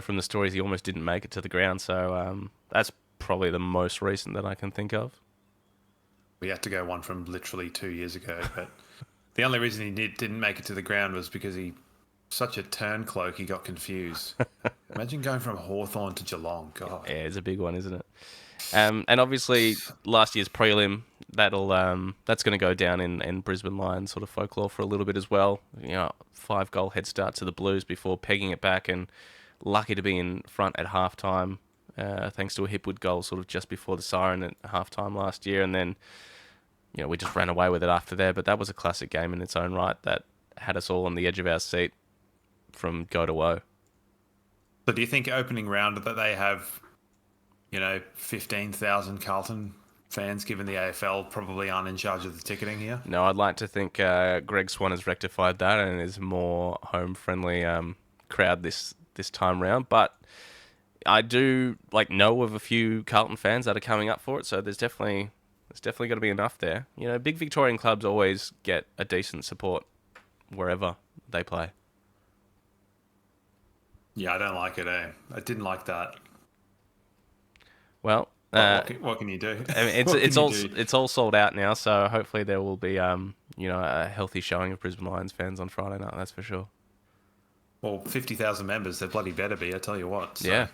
from the stories, he almost didn't make it to the ground. So that's probably the most recent that I can think of. We had to go one from literally 2 years ago. But the only reason he didn't make it to the ground was because such a turncloak, he got confused. Imagine going from Hawthorn to Geelong. God. Yeah, it's a big one, isn't it? And obviously, last year's prelim, that's going to go down in Brisbane Lions sort of folklore for a little bit as well. 5-goal head start to the Blues before pegging it back, and lucky to be in front at halftime, thanks to a Hipwood goal sort of just before the siren at halftime last year. And then, we just ran away with it after there. But that was a classic game in its own right that had us all on the edge of our seat from go to woe. So do you think opening round that they have, 15,000 Carlton fans, given the AFL probably aren't in charge of the ticketing here? No, I'd like to think Greg Swan has rectified that and is more home-friendly crowd this time round. But I do know of a few Carlton fans that are coming up for it, so there's definitely got to be enough there. Big Victorian clubs always get a decent support wherever they play. Yeah, I don't like it, I didn't like that. Well, what can you do? I mean, it's all sold out now, so hopefully there will be a healthy showing of Brisbane Lions fans on Friday night. That's for sure. Well, 50,000 members, they bloody better be. I tell you what. So, yeah.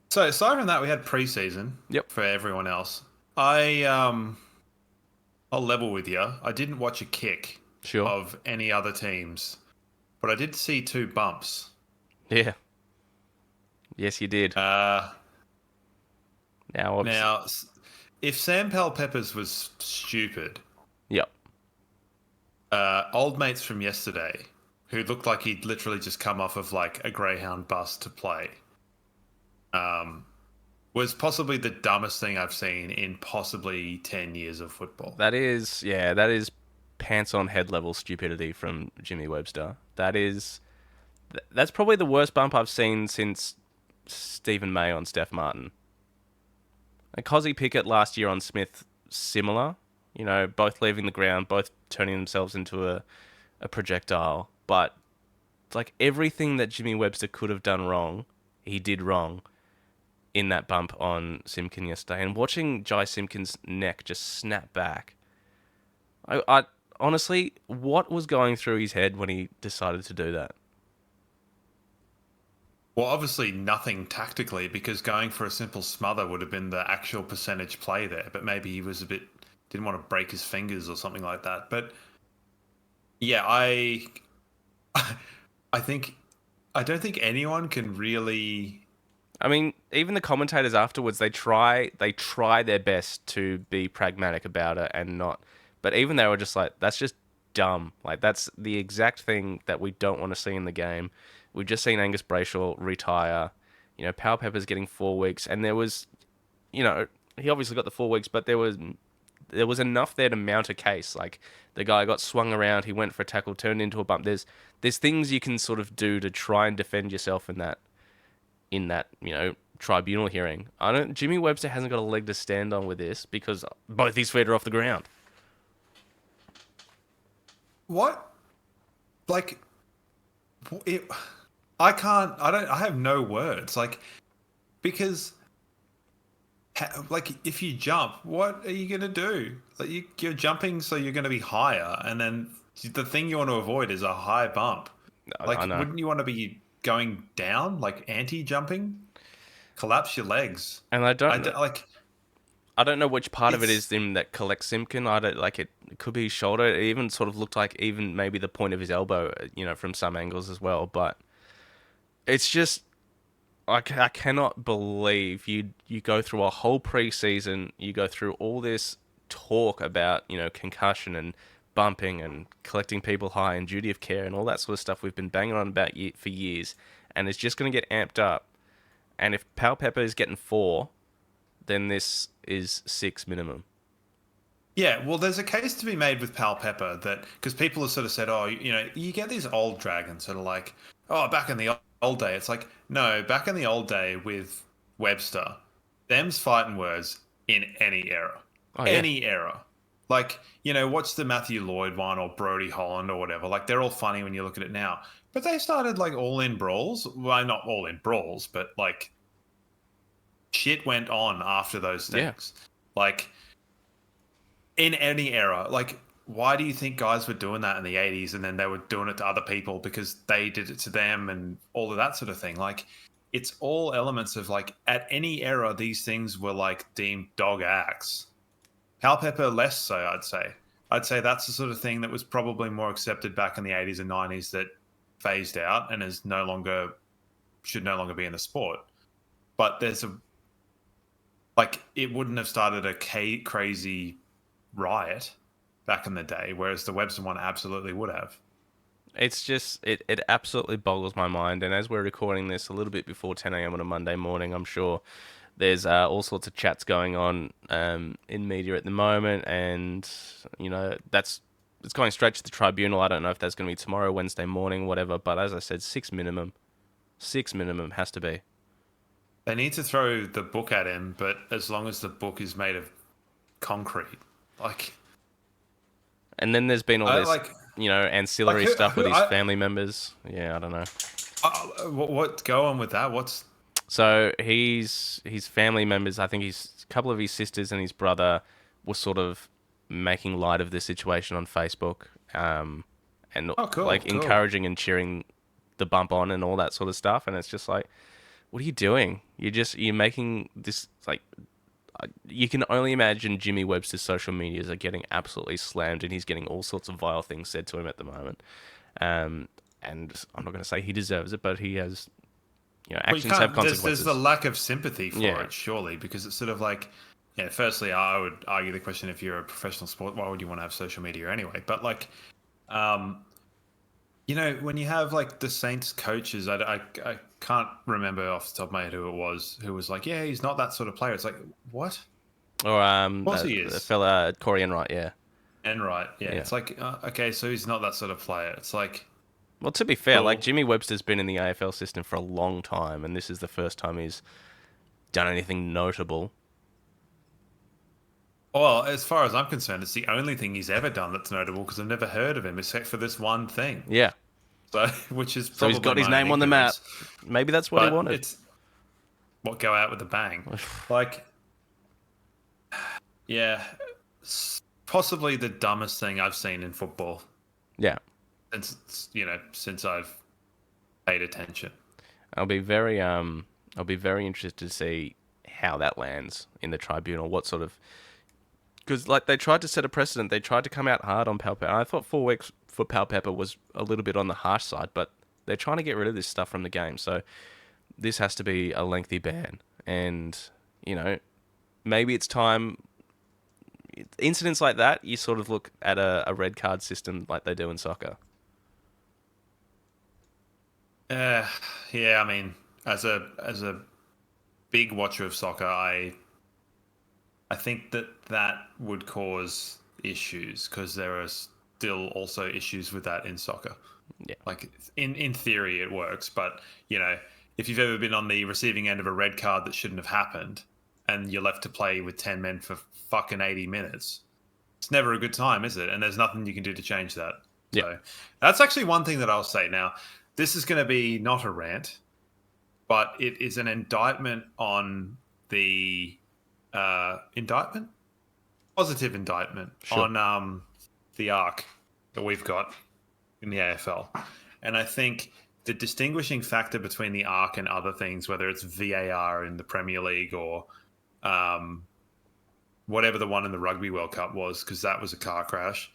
So aside from that, we had pre-season. Yep. For everyone else. I'll level with you. I didn't watch a kick of any other teams, but I did see 2 bumps. Yeah. Yes, you did. Now, if Sam Powell-Peppers was stupid, yep. Old mates from yesterday, who looked like he'd literally just come off of like a Greyhound bus to play, was possibly the dumbest thing I've seen in possibly 10 years of football. That is pants on head level stupidity from Jimmy Webster. That's probably the worst bump I've seen since Stephen May on Steph Martin. And Cozzy Pickett last year on Smith, similar. You know, both leaving the ground, both turning themselves into a projectile. But like everything that Jimmy Webster could have done wrong, he did wrong in that bump on Simpkin yesterday. And watching Jai Simpkin's neck just snap back, I honestly, what was going through his head when he decided to do that? Well, obviously nothing tactically, because going for a simple smother would have been the actual percentage play there. But maybe he was didn't want to break his fingers or something like that. But yeah, I don't think anyone can really. I mean, even the commentators afterwards, they try their best to be pragmatic about it and not. But even they were just like, that's just dumb. Like, that's the exact thing that we don't want to see in the game. We've just seen Angus Brayshaw retire. You know, Powell Pepper's getting 4 weeks, and there was, you know, he obviously got the 4 weeks, but there was enough there to mount a case. Like, the guy got swung around, he went for a tackle, turned into a bump. There's things you can sort of do to try and defend yourself in that, you know, tribunal hearing. Jimmy Webster hasn't got a leg to stand on with this because both his feet are off the ground. What? Like, I have no words. Like, because, like, if you jump, what are you going to do? Like, you're jumping, so you're going to be higher. And then the thing you want to avoid is a high bump. Like, wouldn't you want to be going down, like anti-jumping? Collapse your legs. And I don't know which part of it is him that collects Simpkin. It could be his shoulder. It even sort of looked like even maybe the point of his elbow, you know, from some angles as well. But it's just, I cannot believe you go through a whole preseason, you go through all this talk about, you know, concussion and bumping and collecting people high and duty of care and all that sort of stuff we've been banging on about for years, and it's just going to get amped up. And if Powell Pepper is getting 4, then this is 6 minimum. Yeah, well, there's a case to be made with Powell Pepper that, because people have sort of said, oh, you know, you get these old dragons that are like, oh, back in the old day. It's like, no, back in the old day with Webster, them's fighting words in any era. Oh, yeah. Any era. Like, you know, watch the Matthew Lloyd one or Brody Holland or whatever. Like, they're all funny when you look at it now. But they started, like, all-in brawls. Well, not all-in brawls, but, like, shit went on after those things. Yeah. Like, in any era, like, why do you think guys were doing that in the 80s and then they were doing it to other people because they did it to them and all of that sort of thing? Like, it's all elements of, like, at any era, these things were, like, deemed dog acts. Powell Pepper less so, I'd say. I'd say that's the sort of thing that was probably more accepted back in the 80s and 90s that phased out and should no longer be in the sport. But there's it wouldn't have started a crazy riot back in the day, whereas the Webster one absolutely would have. It's just, it absolutely boggles my mind. And as we're recording this a little bit before 10 a.m. on a Monday morning, I'm sure there's all sorts of chats going on in media at the moment. And, you know, it's going straight to the tribunal. I don't know if that's going to be tomorrow, Wednesday morning, whatever. But as I said, 6 minimum. 6 minimum has to be. They need to throw the book at him, but as long as the book is made of concrete. Like, and then there's been all this, you know, ancillary stuff with his family members. Yeah, I don't know. What go on with that? So his family members, I think a couple of his sisters and his brother were sort of making light of the situation on Facebook, and encouraging and cheering the bump on and all that sort of stuff. And it's just like, what are you doing? You're making this, like, you can only imagine Jimmy Webster's social medias are getting absolutely slammed, and he's getting all sorts of vile things said to him at the moment. And I'm not going to say he deserves it, but he has, you know, actions have consequences. There's the lack of sympathy for it, surely, because it's sort of like, yeah, firstly, I would argue the question, if you're a professional sport, why would you want to have social media anyway? But, like, you know, when you have, like, the Saints coaches, I can't remember off the top of my head who was like, yeah, he's not that sort of player. It's like, what? Or of course he is. The fella Corey Enright, yeah. And right, yeah. Yeah. It's like, okay, so he's not that sort of player. It's like, Well, to be fair, Well- like Jimmy Webster's been in the AFL system for a long time, and this is the first time he's done anything notable. well, as far as I'm concerned, it's the only thing he's ever done that's notable because I've never heard of him except for this one thing. Yeah. So, which is So probably he's got his my name on the map. ignorance. Maybe that's what he But wanted. it's what go out with a bang. Like, yeah, possibly the dumbest thing I've seen in football Yeah. since I've paid attention. I'll be very interested to see how that lands in the tribunal. What sort of, because like they tried to set a precedent. They tried to come out hard on Pal Pepper. I thought 4 weeks for Pal Pepper was a little bit on the harsh side, but they're trying to get rid of this stuff from the game. So this has to be a lengthy ban, and maybe it's time. Incidents like that, you sort of look at a red card system like they do in soccer. Yeah, I mean, as a big watcher of soccer, I think that would cause issues because there are still also issues with that in soccer. Yeah. Like in theory it works, but if you've ever been on the receiving end of a red card that shouldn't have happened and you're left to play with 10 men for fucking 80 minutes, it's never a good time, is it? And there's nothing you can do to change that. Yeah. So that's actually one thing that I'll say. Now, this is going to be not a rant, but it is an indictment on the positive indictment Sure. on the arc that we've got in the AFL. And I think the distinguishing factor between the arc and other things, whether it's VAR in the Premier League or whatever the one in the Rugby World Cup was, because that was a car crash,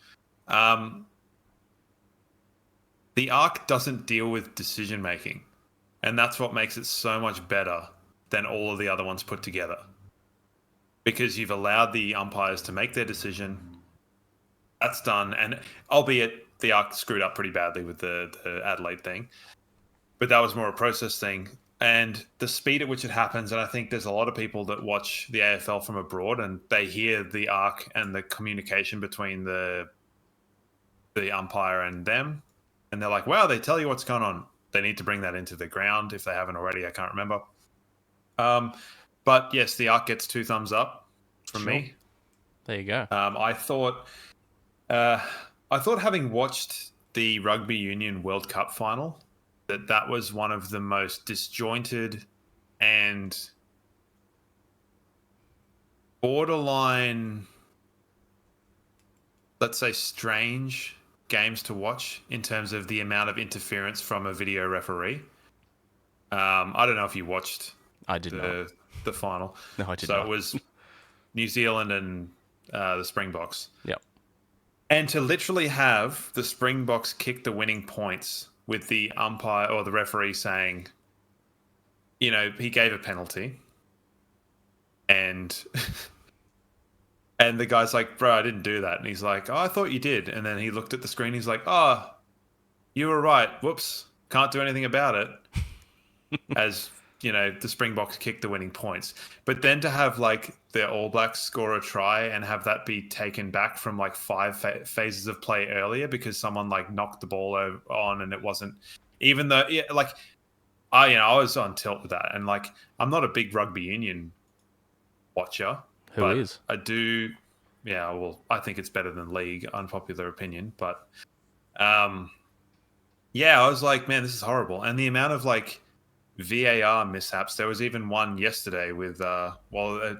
the arc doesn't deal with decision making. And that's what makes it so much better than all of the other ones put together. Because you've allowed the umpires to make their decision. That's done. And albeit the arc screwed up pretty badly with the Adelaide thing. But that was more a process thing. And the speed at which it happens, and I think there's a lot of people that watch the AFL from abroad and they hear the arc and the communication between the umpire and them. And they're like, wow, they tell you what's going on. They need to bring that into the ground if they haven't already. I can't remember. But yes, the arc gets 2 thumbs up from me. There you go. I thought having watched the Rugby Union World Cup final, that was one of the most disjointed and borderline, let's say, strange games to watch in terms of the amount of interference from a video referee. I don't know if you watched I did not. the final. No, I did so not. it was New Zealand and the Springboks. Yep. And to literally have the Springboks kick the winning points with the umpire or the referee saying, he gave a penalty. And and the guy's like, bro, I didn't do that. And he's like, oh, I thought you did. And then he looked at the screen. He's like, oh, you were right. Whoops. Can't do anything about it. As, the Springboks kicked the winning points. But then to have like the All Blacks score a try and have that be taken back from like 5 phases of play earlier because someone like knocked the ball on and it wasn't, even though I was on tilt with that. And like, I'm not a big rugby union watcher. Who is? I do. Yeah, well, I think it's better than league, unpopular opinion. But I was like, man, this is horrible. And the amount of like VAR mishaps, there was even one yesterday with,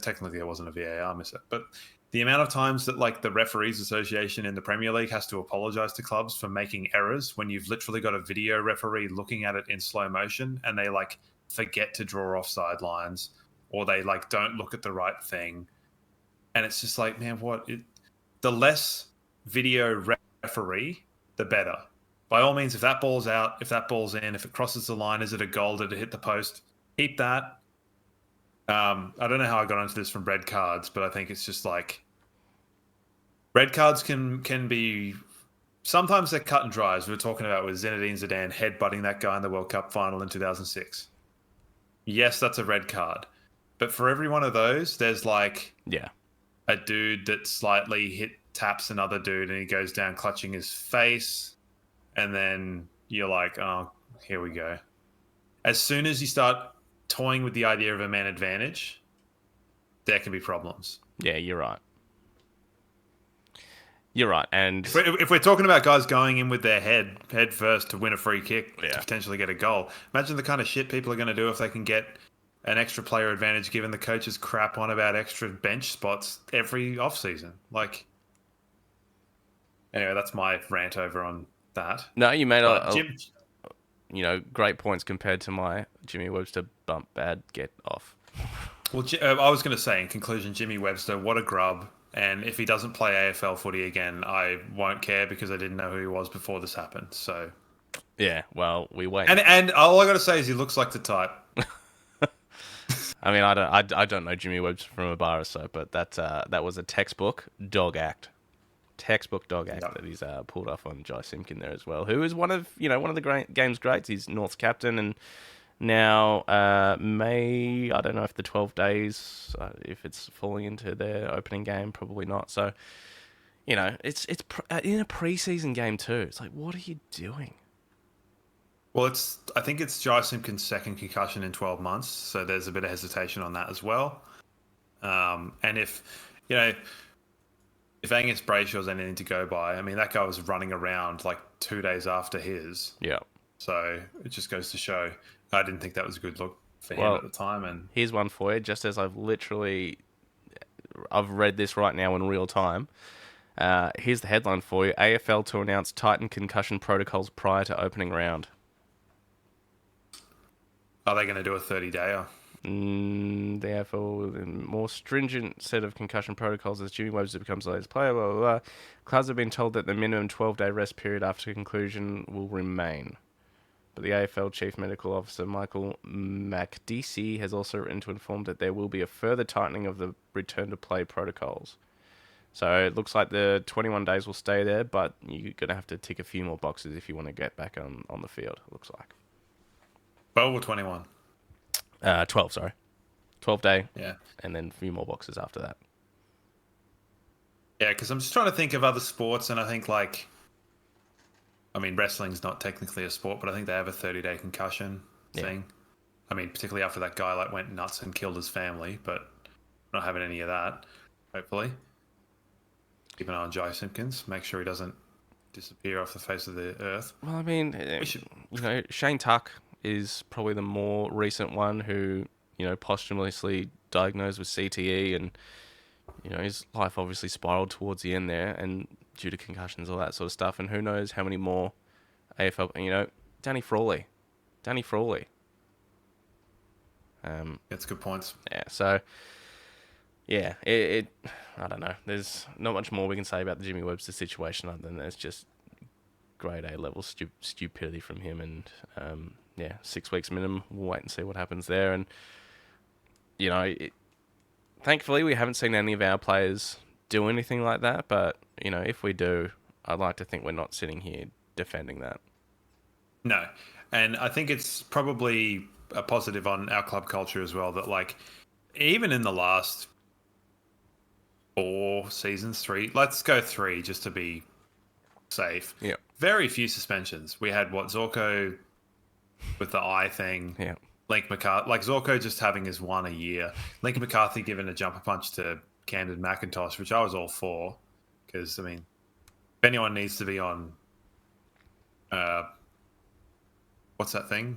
technically it wasn't a VAR mishap, but the amount of times that like the Referees Association in the Premier League has to apologize to clubs for making errors when you've literally got a video referee looking at it in slow motion and they like forget to draw offside lines or they like don't look at the right thing. And it's just like, man, the less video referee, the better. By all means, if that ball's out, if that ball's in, if it crosses the line, is it a goal? Did it hit the post? Keep that. I don't know how I got onto this from red cards, but I think it's just like red cards can be, sometimes they're cut and dry, as we were talking about with Zinedine Zidane headbutting that guy in the World Cup final in 2006. Yes, that's a red card. But for every one of those, there's like Yeah. a dude that slightly hit taps another dude and he goes down clutching his face, and then you're like, oh, here we go. As soon as you start toying with the idea of a man advantage, there can be problems. Yeah, you're right. You're right, and if we're talking about guys going in with their head first to win a free kick Yeah. to potentially get a goal, imagine the kind of shit people are going to do if they can get an extra player advantage, given the coaches crap on about extra bench spots every off-season. Like, anyway, that's my rant over on that. no, you made Jim, great points compared to my Jimmy Webster bump bad get off. well, I was going to say in conclusion, Jimmy Webster, what a grub. And if he doesn't play AFL footy again, I won't care because I didn't know who he was before this happened. So, yeah, well, we wait. and all I got to say is he looks like the type. I mean, I don't know Jimmy Webster from a bar or so, but that was a textbook dog act. Textbook dog act that he's pulled off on Jai Simpkin there as well, who is one of the game's greats. He's North's captain, and now I don't know if the 12 days, if it's falling into their opening game, probably not. So, it's in a pre-season game too. It's like, what are you doing? Well, I think it's Jai Simpkin's second concussion in 12 months, so there's a bit of hesitation on that as well. And if Angus Brayshaw's anything to go by, I mean, that guy was running around like 2 days after his. Yeah. So it just goes to show I didn't think that was a good look for him at the time. And here's one for you, just as I've read this right now in real time. Here's the headline for you. AFL to announce tightened concussion protocols prior to opening round. Are they going to do a 30-dayer? The AFL with a more stringent set of concussion protocols as Jimmy Webster becomes the latest player, blah, blah, blah. Clubs have been told that the minimum 12-day rest period after conclusion will remain. But the AFL Chief Medical Officer Michael McDeasy has also written to inform that there will be a further tightening of the return-to-play protocols. So it looks like the 21 days will stay there, but you're going to have to tick a few more boxes if you want to get back on the field, it looks like. 12 or 21? 12, sorry. 12-day. Yeah. And then a few more boxes after that. Yeah, because I'm just trying to think of other sports, and I think, wrestling's not technically a sport, but I think they have a 30-day concussion thing. I mean, particularly after that guy went nuts and killed his family, but not having any of that, hopefully. Keep an eye on Jai Simpkins. Make sure he doesn't disappear off the face of the earth. Well, I mean, Shane Tuck is probably the more recent one who, posthumously diagnosed with CTE, and, his life obviously spiraled towards the end there, and due to concussions, all that sort of stuff, and who knows how many more AFL, Danny Frawley. That's good points. Yeah, so, yeah, I don't know. There's not much more we can say about the Jimmy Webster situation other than there's just grade A level stupidity from him, and 6 weeks minimum. We'll wait and see what happens there. And thankfully we haven't seen any of our players do anything like that. But if we do, I'd like to think we're not sitting here defending that. No, and I think it's probably a positive on our club culture as well that even in the last 4 seasons, 3, let's go 3 just to be safe. Yeah. Very few suspensions. We had Zorko with the eye thing. Yeah. Link McCarthy, Zorko just having his one a year. Link McCarthy giving a jumper punch to Camden McIntosh, which I was all for. Because, if anyone needs to be on, what's that thing?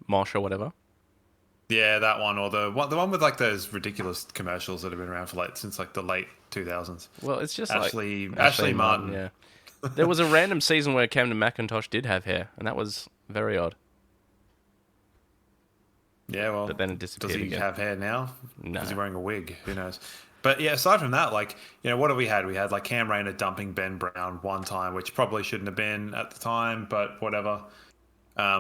Mosh or whatever. Yeah, that one, or the one with those ridiculous commercials that have been around for since the late 2000s. Well, it's just Ashley Martin. Yeah. There was a random season where Camden McIntosh did have hair, and that was very odd. Yeah, well, but then it disappeared. Does he again. have hair now? No. Is he wearing a wig? Who knows? But yeah, aside from that, what have we had? We had Cam Rayner dumping Ben Brown one time, which probably shouldn't have been at the time, but whatever.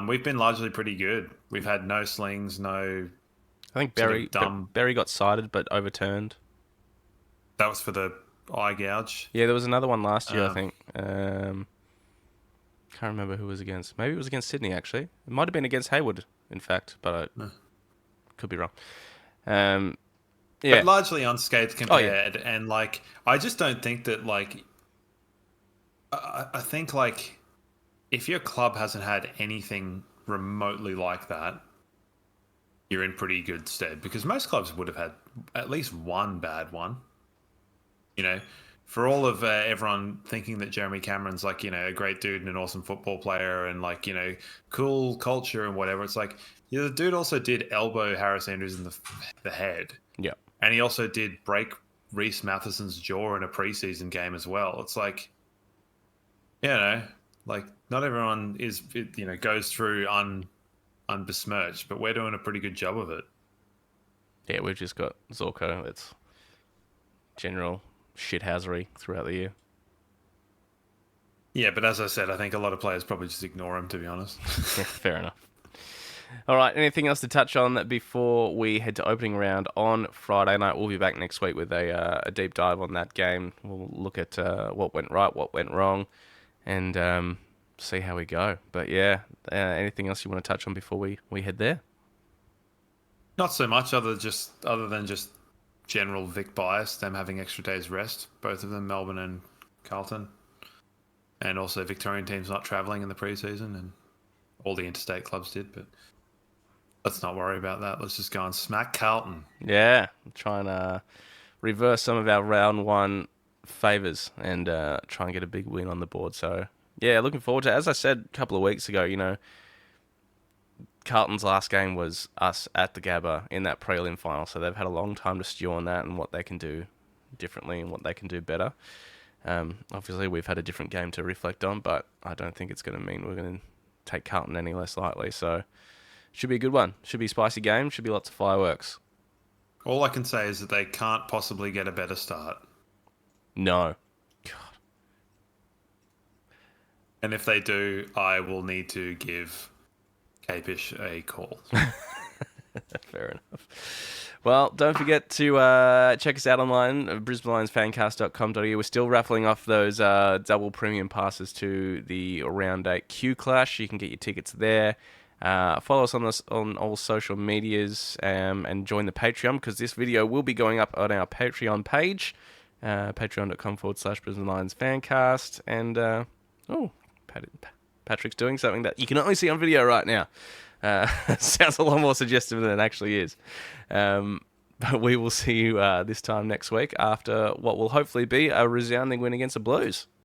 We've been largely pretty good. We've had no slings, no. I think Berry got cited but overturned. That was for the eye gouge. Yeah, there was another one last year, I think. Can't remember who it was against. Maybe it was against Sydney, actually. It might have been against Hayward, in fact, but I could be wrong. Yeah. but largely unscathed compared. And like, I just don't think that like, I think like, if your club hasn't had anything remotely like that, you're in pretty good stead, because most clubs would have had at least one bad one. You know, for all of everyone thinking that Jeremy Cameron's like, you know, a great dude and an awesome football player and like, you know, cool culture and whatever. It's like, yeah, the dude also did elbow Harris Andrews in the head. Yeah. And he also did break Reece Matheson's jaw in a preseason game as well. It's like, you know, like not everyone is, you know, goes through unbesmirched, but we're doing a pretty good job of it. Yeah, we've just got Zorko. It's general shithousery throughout the year. Yeah, but as I said, I think a lot of players probably just ignore him, to be honest. Yeah, fair enough. All right, anything else to touch on before we head to opening round on Friday night? We'll be back next week with a deep dive on that game. We'll look at what went right, what went wrong, and see how we go. But yeah, anything else you want to touch on before we head there? Not so much, other than just general Vic bias, them having extra days rest, both of them, Melbourne and Carlton, and also Victorian teams not travelling in the preseason, and all the interstate clubs did. But let's not worry about that. Let's just go and smack Carlton. Yeah, try and reverse some of our round one favours and try and get a big win on the board. So yeah, looking forward to it. As I said a couple of weeks ago, you know, Carlton's last game was us at the Gabba in that prelim final, so they've had a long time to stew on that and what they can do differently and what they can do better. Obviously, we've had a different game to reflect on, but I don't think it's going to mean we're going to take Carlton any less lightly. So should be a good one. Should be a spicy game. Should be lots of fireworks. All I can say is that they can't possibly get a better start. No. God. And if they do, I will need to give Capish a call. Fair enough. Well, don't forget to check us out online, brisbanelionsfancast.com.au. We're still raffling off those double premium passes to the Round 8 Q Clash. You can get your tickets there. Follow us on all social medias and join the Patreon, because this video will be going up on our Patreon page, patreon.com/Brisbane Lions Fancast. And, Patrick's doing something that you can only see on video right now. Sounds a lot more suggestive than it actually is. But we will see you this time next week after what will hopefully be a resounding win against the Blues.